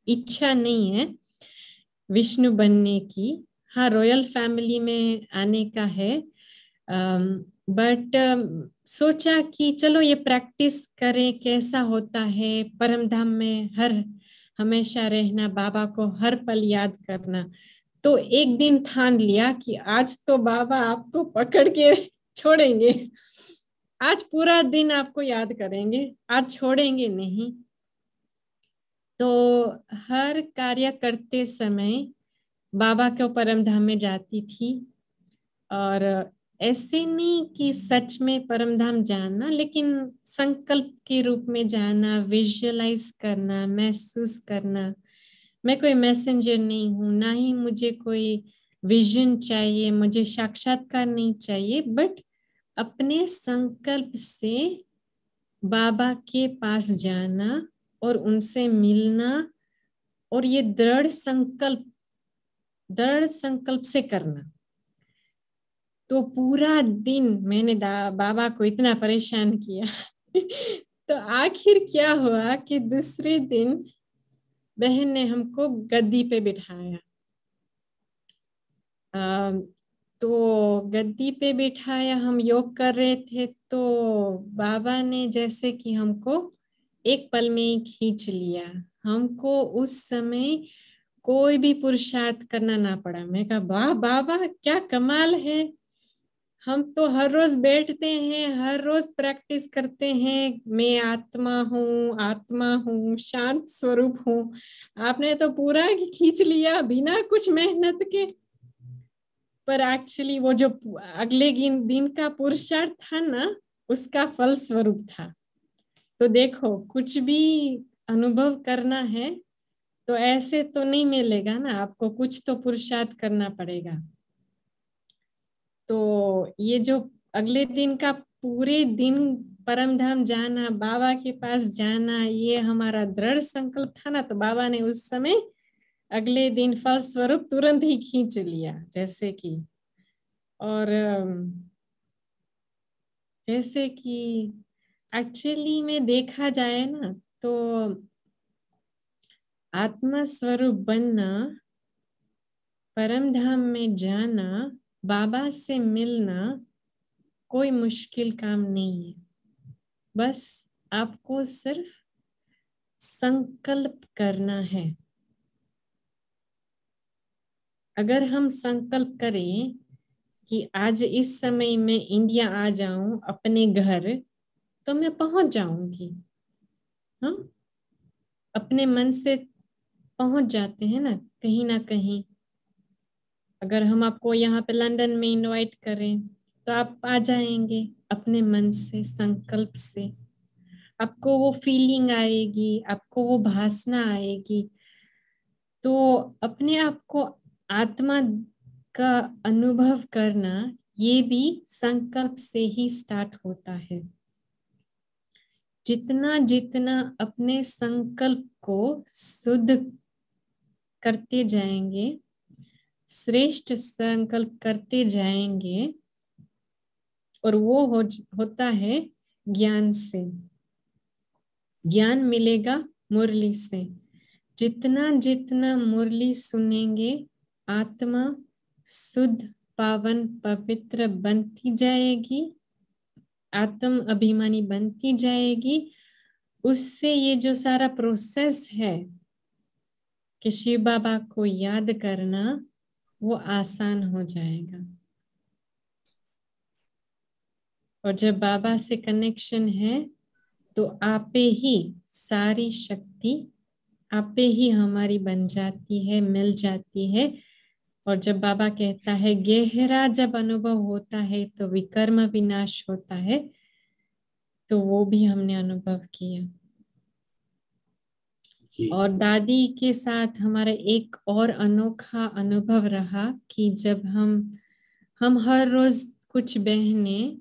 इच्छा नहीं है विष्णु बनने की। हाँ, रॉयल फैमिली में आने का है, बट सोचा कि चलो ये प्रैक्टिस करें, कैसा होता है परम धाम में हर हमेशा रहना, बाबा को हर पल याद करना। तो एक दिन ठान लिया कि आज तो बाबा आपको पकड़ के छोड़ेंगे, आज पूरा दिन आपको याद करेंगे, आज छोड़ेंगे नहीं। तो हर कार्य करते समय बाबा के परम धाम में जाती थी, और ऐसे नहीं कि सच में परम धाम जाना, लेकिन संकल्प के रूप में जाना, विजुअलाइज करना, महसूस करना। मैं कोई मैसेंजर नहीं हूँ, ना ही मुझे कोई विजन चाहिए, मुझे साक्षात्कार नहीं चाहिए, बट अपने संकल्प से बाबा के पास जाना और उनसे मिलना, और ये दृढ़ संकल्प से करना। तो पूरा दिन मैंने बाबा को इतना परेशान किया तो आखिर क्या हुआ कि दूसरे दिन बहन ने हमको गद्दी पे बिठाया। तो गद्दी पे बिठाया, हम योग कर रहे थे, तो बाबा ने जैसे कि हमको एक पल में ही खींच लिया। हमको उस समय कोई भी पुरुषार्थ करना ना पड़ा। मैं कहा वाह बाबा क्या कमाल है, हम तो हर रोज बैठते हैं, हर रोज प्रैक्टिस करते हैं, मैं आत्मा हूँ, शांत स्वरूप हूँ, आपने तो पूरा खींच लिया बिना कुछ मेहनत के। पर एक्चुअली वो जो अगले दिन का पुरुषार्थ था ना, उसका फल स्वरूप था। तो देखो, कुछ भी अनुभव करना है तो ऐसे तो नहीं मिलेगा ना, आपको कुछ तो पुरुषार्थ करना पड़ेगा। तो ये जो अगले दिन का पूरे दिन परम धाम जाना, बाबा के पास जाना, ये हमारा दृढ़ संकल्प था ना। तो बाबा ने उस समय अगले दिन फलस्वरूप तुरंत ही खींच लिया, जैसे कि, और जैसे कि एक्चुअली में देखा जाए ना तो आत्मा स्वरूप बनना, परम धाम में जाना, बाबा से मिलना कोई मुश्किल काम नहीं है। बस आपको सिर्फ संकल्प करना है। अगर हम संकल्प करें कि आज इस समय में इंडिया आ जाऊं अपने घर, तो मैं पहुंच जाऊंगी। हाँ, अपने मन से पहुंच जाते हैं ना कहीं। अगर हम आपको यहाँ पे लंदन में इनवाइट करें तो आप आ जाएंगे अपने मन से, संकल्प से। आपको वो फीलिंग आएगी, आपको वो भासना आएगी। तो अपने आप को आत्मा का अनुभव करना, ये भी संकल्प से ही स्टार्ट होता है। जितना जितना अपने संकल्प को शुद्ध करते जाएंगे, श्रेष्ठ संकल्प करते जाएंगे, और वो होता है ज्ञान से। ज्ञान मिलेगा मुरली से। जितना जितना मुरली सुनेंगे, आत्मा शुद्ध, पावन, पवित्र बनती जाएगी, आत्म अभिमानी बनती जाएगी। उससे ये जो सारा प्रोसेस है कि शिव बाबा को याद करना, वो आसान हो जाएगा। और जब बाबा से कनेक्शन है तो आपे ही सारी शक्ति आपे ही हमारी बन जाती है, मिल जाती है। और जब बाबा कहता है गहरा जब अनुभव होता है तो विकर्म विनाश होता है, तो वो भी हमने अनुभव किया। और दादी के साथ हमारा एक और अनोखा अनुभव रहा कि जब हम हर रोज कुछ बहनें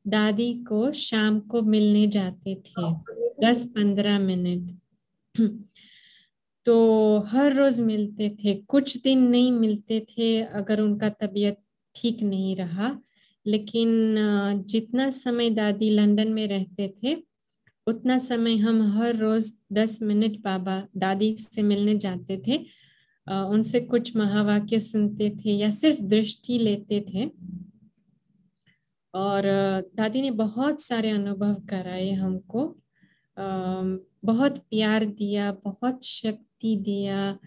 दादी को शाम को मिलने जाते थे 10-15 मिनट। तो हर रोज मिलते थे। कुछ दिन नहीं मिलते थे अगर उनका तबीयत ठीक नहीं रहा, लेकिन जितना समय दादी लंदन में रहते थे उतना समय हम हर रोज 10 मिनट बाबा दादी से मिलने जाते थे। उनसे कुछ महावाक्य सुनते थे या सिर्फ दृष्टि लेते थे। और दादी ने बहुत सारे अनुभव कराए हमको, बहुत प्यार दिया, बहुत शक्ति दिया।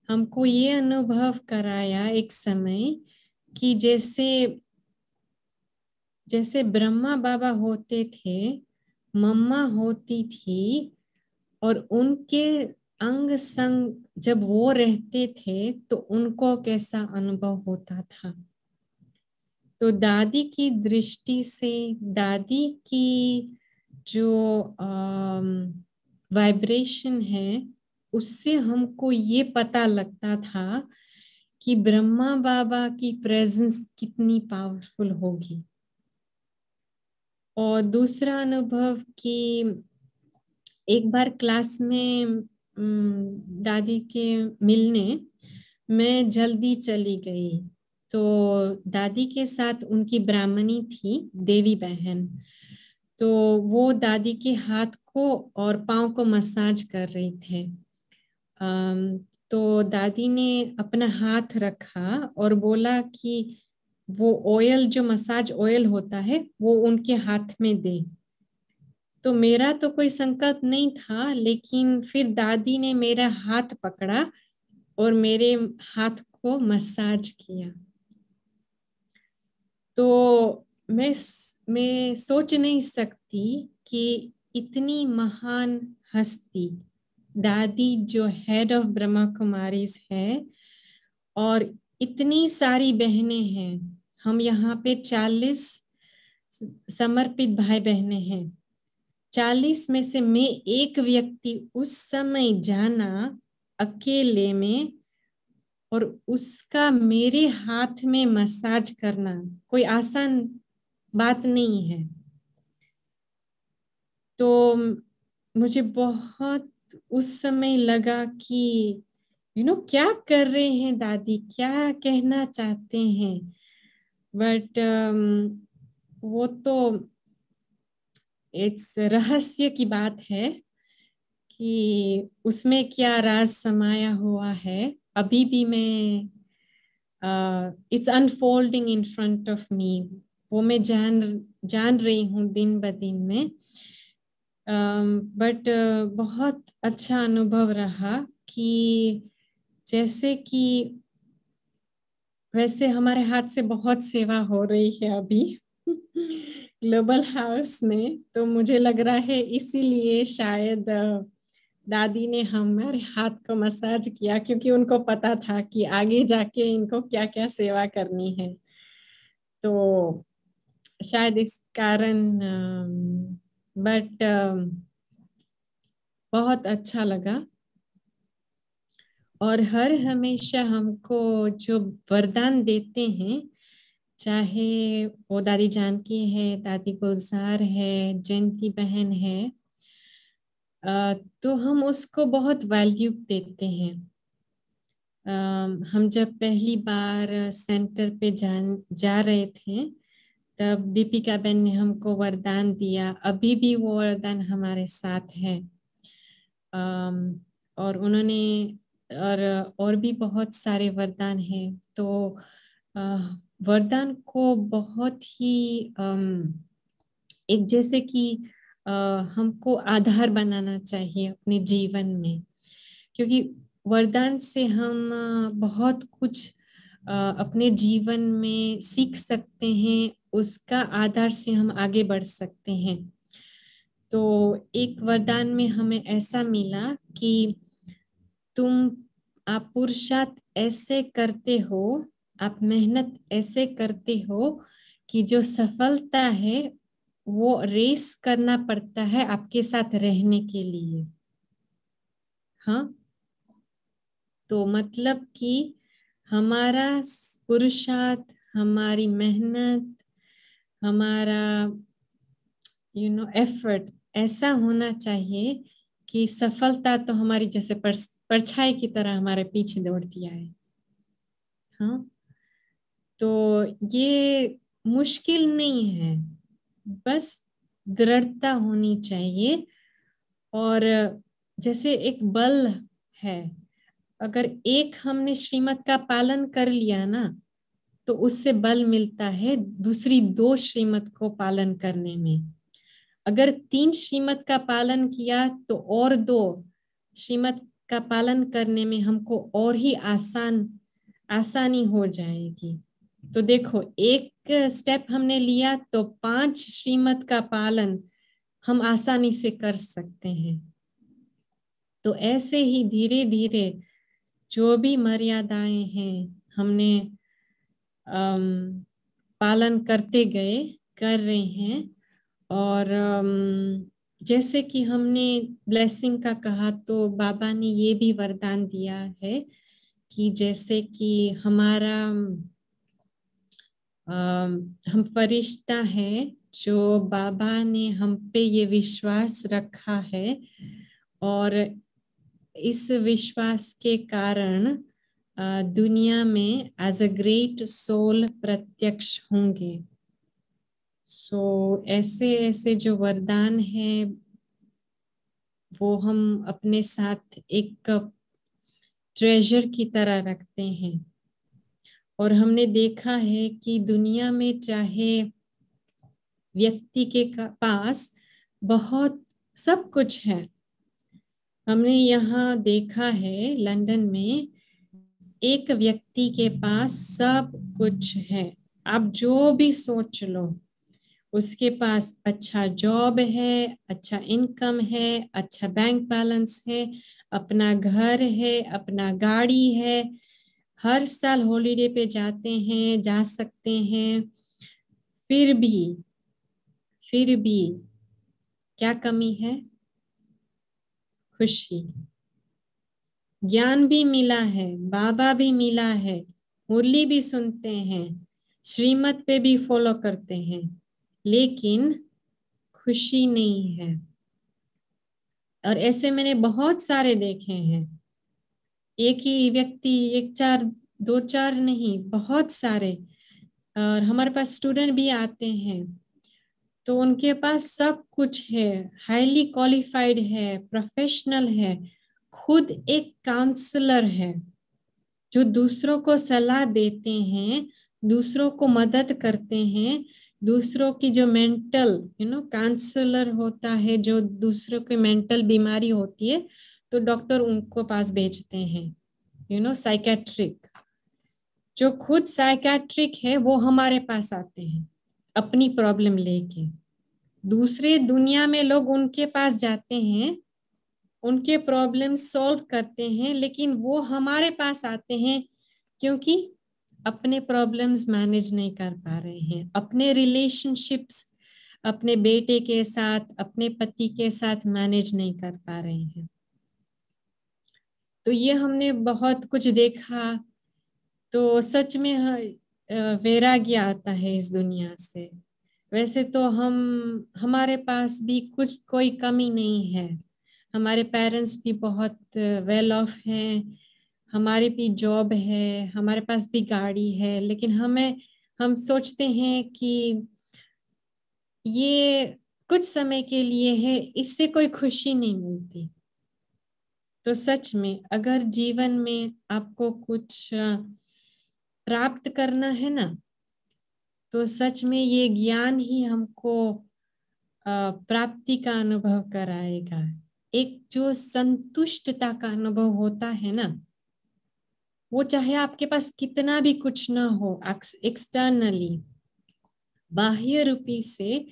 हमको ये अनुभव कराया एक समय कि जैसे ब्रह्मा बाबा होते थे, मम्मा होती थी, और उनके अंग संग जब वो रहते थे तो उनको कैसा अनुभव होता था। तो दादी की दृष्टि से, दादी की जो वाइब्रेशन है, उससे हमको ये पता लगता था कि ब्रह्मा बाबा की प्रेजेंस कितनी पावरफुल होगी। और दूसरा अनुभव कि एक बार क्लास में दादी के मिलने मैं जल्दी चली गई। तो दादी के साथ उनकी ब्राह्मणी थी, देवी बहन। तो वो दादी के हाथ को और पाँव को मसाज कर रही थे। तो दादी ने अपना हाथ रखा और बोला कि वो ऑयल, जो मसाज ऑयल होता है, वो उनके हाथ में दे। तो मेरा तो कोई संकल्प नहीं था, लेकिन फिर दादी ने मेरा हाथ पकड़ा और मेरे हाथ को मसाज किया। तो मैं सोच नहीं सकती कि इतनी महान हस्ती दादी, जो हेड ऑफ ब्रह्मा कुमारीज है, और इतनी सारी बहनें हैं। हम यहाँ पे 40 समर्पित भाई बहनें हैं। 40 में से मैं एक व्यक्ति उस समय जाना अकेले में, और उसका मेरे हाथ में मसाज करना कोई आसान बात नहीं है। तो मुझे बहुत उस समय लगा कि क्या कर रहे हैं दादी, क्या कहना चाहते हैं, बट वो तो एक रहस्य की बात है कि उसमें क्या राज समाया हुआ है। अभी भी मैं it's unfolding in front of me, वो मैं जान रही हूँ दिन ब दिन में। बट बहुत अच्छा अनुभव रहा कि जैसे कि वैसे हमारे हाथ से बहुत सेवा हो रही है अभी ग्लोबल हाउस में। तो मुझे लग रहा है इसीलिए शायद दादी ने हमारे हाथ को मसाज किया, क्योंकि उनको पता था कि आगे जाके इनको क्या क्या सेवा करनी है। तो शायद इस कारण बट बहुत अच्छा लगा। और हर हमेशा हमको जो वरदान देते हैं, चाहे वो दादी जानकी है, दादी गुलजार है, जयंती बहन है, तो हम उसको बहुत वैल्यू देते हैं। हम जब पहली बार सेंटर पे जा रहे थे, तब दीपिका बहन ने हमको वरदान दिया। अभी भी वो वरदान हमारे साथ है। और उन्होंने और भी बहुत सारे वरदान हैं। तो वरदान को बहुत ही एक जैसे कि हमको आधार बनाना चाहिए अपने जीवन में, क्योंकि वरदान से हम बहुत कुछ अपने जीवन में सीख सकते हैं। उसका आधार से हम आगे बढ़ सकते हैं। तो एक वरदान में हमें ऐसा मिला कि आप पुरुषार्थ ऐसे करते हो, आप मेहनत ऐसे करते हो कि जो सफलता है वो रेस करना पड़ता है आपके साथ रहने के लिए। हाँ, तो मतलब कि हमारा पुरुषार्थ, हमारी मेहनत, हमारा एफर्ट ऐसा होना चाहिए कि सफलता तो हमारी जैसे परछाई की तरह हमारे पीछे दौड़ती आए। हाँ, तो ये मुश्किल नहीं है, बस दृढ़ता होनी चाहिए। और जैसे एक बल है, अगर एक हमने श्रीमत का पालन कर लिया ना, तो उससे बल मिलता है दूसरी 2 श्रीमत को पालन करने में। अगर 3 श्रीमत का पालन किया तो और 2 श्रीमत का पालन करने में हमको और ही आसानी हो जाएगी। तो देखो, एक स्टेप हमने लिया तो 5 श्रीमत का पालन हम आसानी से कर सकते हैं। तो ऐसे ही धीरे धीरे जो भी मर्यादाएं हैं हमने पालन करते गए, कर रहे हैं। और जैसे कि हमने ब्लेसिंग का कहा, तो बाबा ने ये भी वरदान दिया है कि जैसे कि हमारा हम फरिश्ता है, जो बाबा ने हम पे ये विश्वास रखा है, और इस विश्वास के कारण दुनिया में एज अ ग्रेट सोल प्रत्यक्ष होंगे। सो ऐसे ऐसे जो वरदान है वो हम अपने साथ एक ट्रेजर की तरह रखते हैं। और हमने देखा है कि दुनिया में चाहे व्यक्ति के पास बहुत सब कुछ है, हमने यहाँ देखा है लंदन में एक व्यक्ति के पास सब कुछ है। आप जो भी सोच लो, उसके पास अच्छा जॉब है, अच्छा इनकम है, अच्छा बैंक बैलेंस है, अपना घर है, अपना गाड़ी है, हर साल हॉलिडे पे जाते हैं, जा सकते हैं। फिर भी क्या कमी है? खुशी। ज्ञान भी मिला है, बाबा भी मिला है, मुरली भी सुनते हैं, श्रीमत पे भी फॉलो करते हैं, लेकिन खुशी नहीं है। और ऐसे मैंने बहुत सारे देखे हैं। एक ही व्यक्ति, एक चार, दो चार नहीं, बहुत सारे। और हमारे पास स्टूडेंट भी आते हैं तो उनके पास सब कुछ है, हाईली क्वालिफाइड है, प्रोफेशनल है, खुद एक काउंसलर है जो दूसरों को सलाह देते हैं, दूसरों को मदद करते हैं, दूसरों की जो मेंटल काउंसलर होता है, जो दूसरों की मेंटल बीमारी होती है तो डॉक्टर उनको पास भेजते हैं। साइकेट्रिक, जो खुद साइकेट्रिक है वो हमारे पास आते हैं अपनी प्रॉब्लम लेके। दूसरे दुनिया में लोग उनके पास जाते हैं, उनके प्रॉब्लम सॉल्व करते हैं, लेकिन वो हमारे पास आते हैं क्योंकि अपने प्रॉब्लम्स मैनेज नहीं कर पा रहे हैं, अपने रिलेशनशिप्स अपने बेटे के साथ, अपने पति के साथ मैनेज नहीं कर पा रहे हैं। तो ये हमने बहुत कुछ देखा। तो सच में वैराग्य आता है इस दुनिया से। वैसे तो हमारे पास भी कुछ कोई कमी नहीं है, हमारे पेरेंट्स भी बहुत वेल ऑफ हैं, हमारे भी जॉब है, हमारे पास भी गाड़ी है, लेकिन हम सोचते हैं कि ये कुछ समय के लिए है, इससे कोई खुशी नहीं मिलती। तो सच में अगर जीवन में आपको कुछ प्राप्त करना है ना, तो सच में ये ज्ञान ही हमको प्राप्ति का अनुभव कराएगा। एक जो संतुष्टता का अनुभव होता है ना, वो चाहे आपके पास कितना भी कुछ ना हो, एक्सटर्नली, बाह्य रूपी से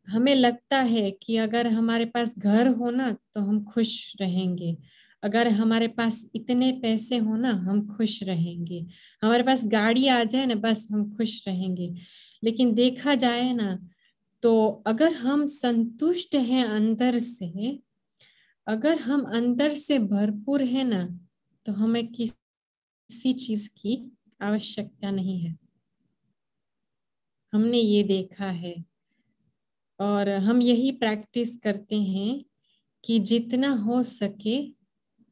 हमें लगता है कि अगर हमारे पास घर हो ना तो हम खुश रहेंगे, अगर हमारे पास इतने पैसे हो ना हम खुश रहेंगे, हमारे पास गाड़ी आ जाए ना बस हम खुश रहेंगे। लेकिन देखा जाए ना तो अगर हम संतुष्ट हैं अंदर से, अगर हम अंदर से भरपूर है ना, तो हमें किसी चीज की आवश्यकता नहीं है। हमने ये देखा है और हम यही प्रैक्टिस करते हैं कि जितना हो सके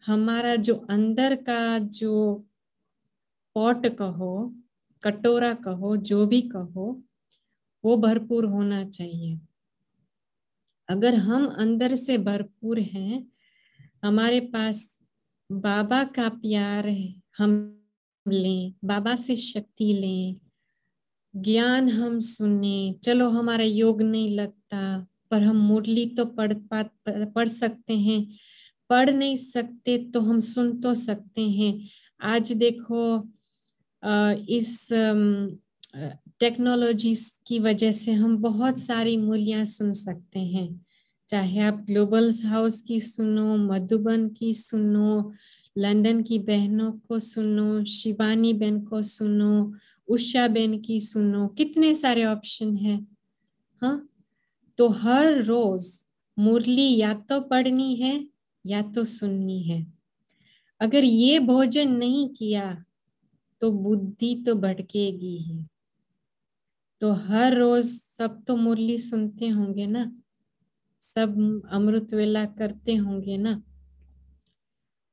हमारा जो अंदर का जो पॉट कहो, कटोरा कहो, जो भी कहो, वो भरपूर होना चाहिए। अगर हम अंदर से भरपूर हैं, हमारे पास बाबा का प्यार है, हम लें, बाबा से शक्ति लें, ज्ञान हम सुने। चलो हमारा योग नहीं लगता पर हम मुरली तो पढ़ सकते हैं, पढ़ नहीं सकते तो हम सुन तो सकते हैं। आज देखो इस टेक्नोलॉजी की वजह से हम बहुत सारी मूलियां सुन सकते हैं, चाहे आप ग्लोबल हाउस की सुनो, मधुबन की सुनो, लंदन की बहनों को सुनो, शिवानी बहन को सुनो, उषा बहन की सुनो, कितने सारे ऑप्शन हैं। हाँ, तो हर रोज मुरली या तो पढ़नी है या तो सुननी है। अगर ये भोजन नहीं किया तो बुद्धि तो भटकेगी ही। तो हर रोज सब तो मुरली सुनते होंगे ना, सब अमृत वेला करते होंगे ना।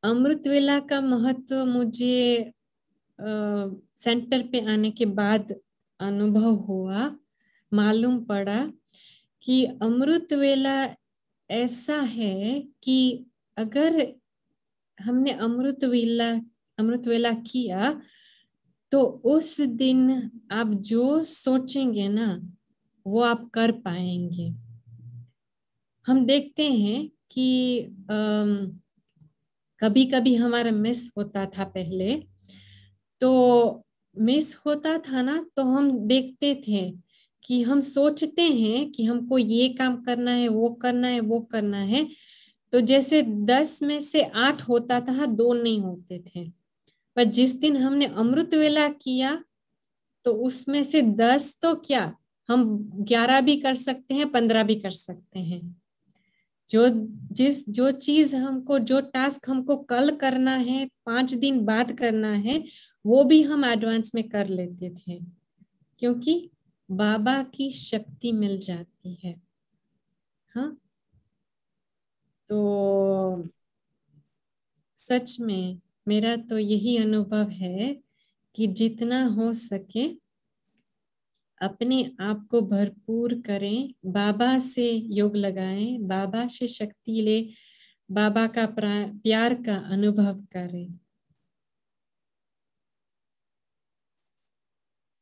अमृत वेला का महत्व मुझे सेंटर पे आने के बाद अनुभव हुआ, मालूम पड़ा कि अमृत वेला ऐसा है कि अगर हमने अमृत वेला किया तो उस दिन आप जो सोचेंगे ना वो आप कर पाएंगे। हम देखते हैं कि कभी कभी हमारा मिस होता था पहले, तो मिस होता था ना तो हम देखते थे कि हम सोचते हैं कि हमको ये काम करना है, वो करना है, वो करना है, तो जैसे 10 में से 8 होता था, 2 नहीं होते थे। पर जिस दिन हमने अमृत वेला किया तो उसमें से 10 तो क्या, हम 11 भी कर सकते हैं, 15 भी कर सकते हैं। जो चीज हमको, जो टास्क हमको कल करना है, 5 दिन बाद करना है, वो भी हम एडवांस में कर लेते थे क्योंकि बाबा की शक्ति मिल जाती है। हाँ, तो सच में मेरा तो यही अनुभव है कि जितना हो सके अपने आप को भरपूर करें, बाबा से योग लगाएं, बाबा से शक्ति ले, बाबा का प्यार का अनुभव करें।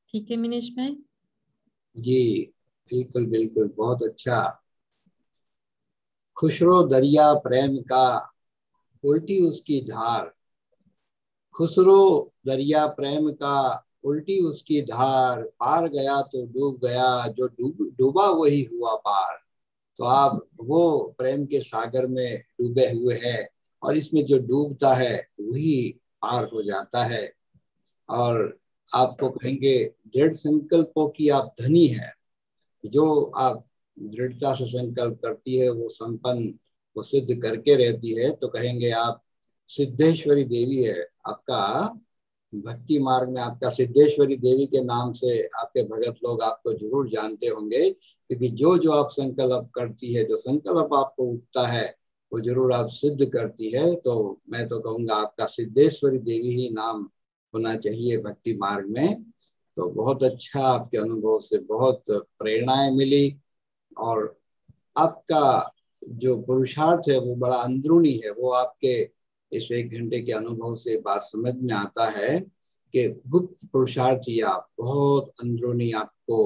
ठीक है मिनेश भाई? जी बिल्कुल बिल्कुल, बहुत अच्छा। खुसरो दरिया प्रेम का, उल्टी उसकी धार। खुसरो दरिया प्रेम का, उल्टी उसकी धार। पार गया तो डूब गया, जो डूबा वही हुआ पार। तो आप वो प्रेम के सागर में डूबे हुए हैं, और इसमें जो डूबता है वही पार हो जाता है। और आपको कहेंगे दृढ़ संकल्पों की आप धनी है। जो आप दृढ़ता से संकल्प करती है वो संपन्न, वो सिद्ध करके रहती है। तो कहेंगे आप सिद्धेश्वरी देवी है। आपका भक्ति मार्ग में आपका सिद्धेश्वरी देवी के नाम से आपके भगत लोग आपको जरूर जानते होंगे, क्योंकि जो जो आप संकल्प करती है, जो संकल्प आपको उठता है, वो जरूर आप सिद्ध करती है। तो मैं तो कहूँगा आपका सिद्धेश्वरी देवी ही नाम होना चाहिए भक्ति मार्ग में। तो बहुत अच्छा, आपके अनुभव से बहुत प्रेरणाएं मिली, और आपका जो पुरुषार्थ है वो बड़ा अंदरूनी है। वो आपके इस 1 घंटे के अनुभव से बात समझ में आता है कि गुप्त पुरुषार्थ या बहुत अंदरूनी आपको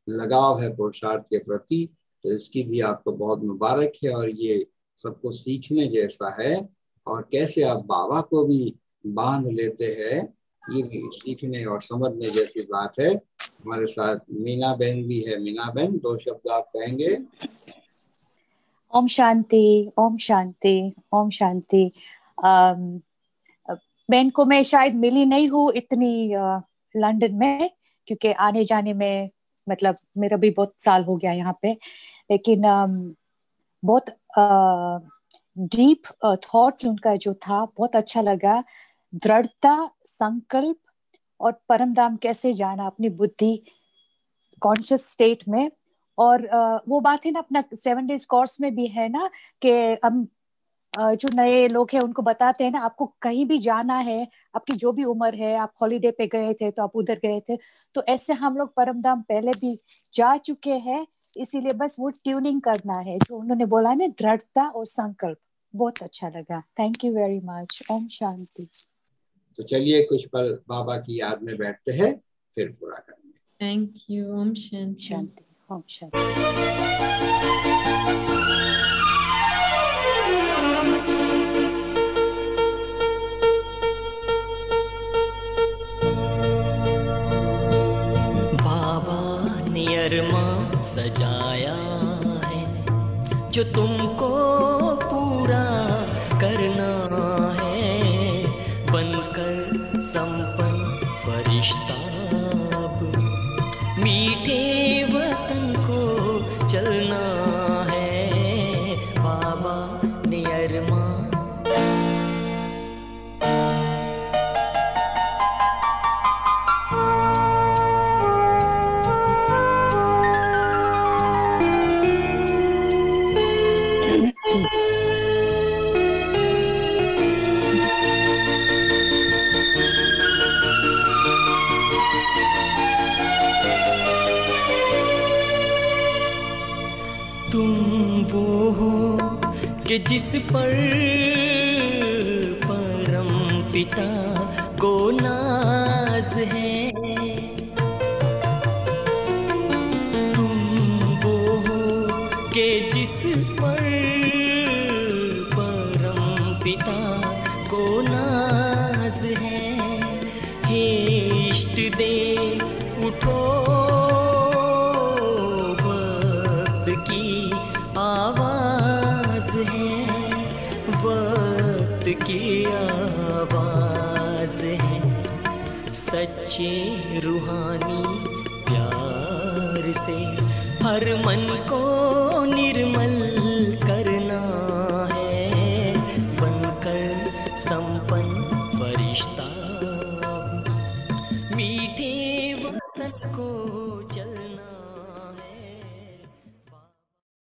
लगाव है पुरुषार्थ के प्रति। तो इसकी भी आपको बहुत मुबारक है, और ये सबको सीखने जैसा है। और कैसे आप बाबा को भी बांध लेते हैं, ये भी सीखने और समझने जैसी बात है। हमारे साथ मीना बहन भी है। मीना बहन, 2 शब्द आप कहेंगे? ओम शांति, ओम शांति, ओम शांति। बहन को मैं शायद मिली नहीं हूँ इतनी लंदन में, क्योंकि आने जाने में मतलब मेरा भी बहुत साल हो गया यहाँ पे। लेकिन बहुत डीप थॉट्स उनका जो था बहुत अच्छा लगा। दृढ़ता, संकल्प और परम धाम कैसे जाना अपनी बुद्धि कॉन्शियस स्टेट में। और वो बात है ना, अपना 7 डेज कोर्स में भी है ना, कि हम जो नए लोग हैं उनको बताते हैं ना, आपको कहीं भी जाना है, आपकी जो भी उम्र है, आप हॉलीडे पे गए थे तो आप उधर गए थे, तो ऐसे हम लोग परम धाम पहले भी जा चुके हैं। इसीलिए बस वो ट्यूनिंग करना है, जो उन्होंने बोला ना, दृढ़ता और संकल्प, बहुत अच्छा लगा। Thank you very much. ओम शांति। तो चलिए कुछ पल बाबा की याद में बैठते हैं, फिर पूरा करेंगे। Thank you. ओम शांति। शांति, ओम शांति। नियरमा सजाया है जो तुमको पूरा करना है, बनकर संपन्न फरिश्ता अब मीठे वतन को चलना है। बाबा नियरमा कि जिस पर परम पिता को नाज है, तुम वो हो कि जिस पर परम पिता को नाज है। हे इष्ट दे उठो, वक्त की आवाज है, वक्त की आवाज है। सच्चे रूहानी प्यार से हर मन को निर्मल करना है, बनकर संपन्न फरिश्ता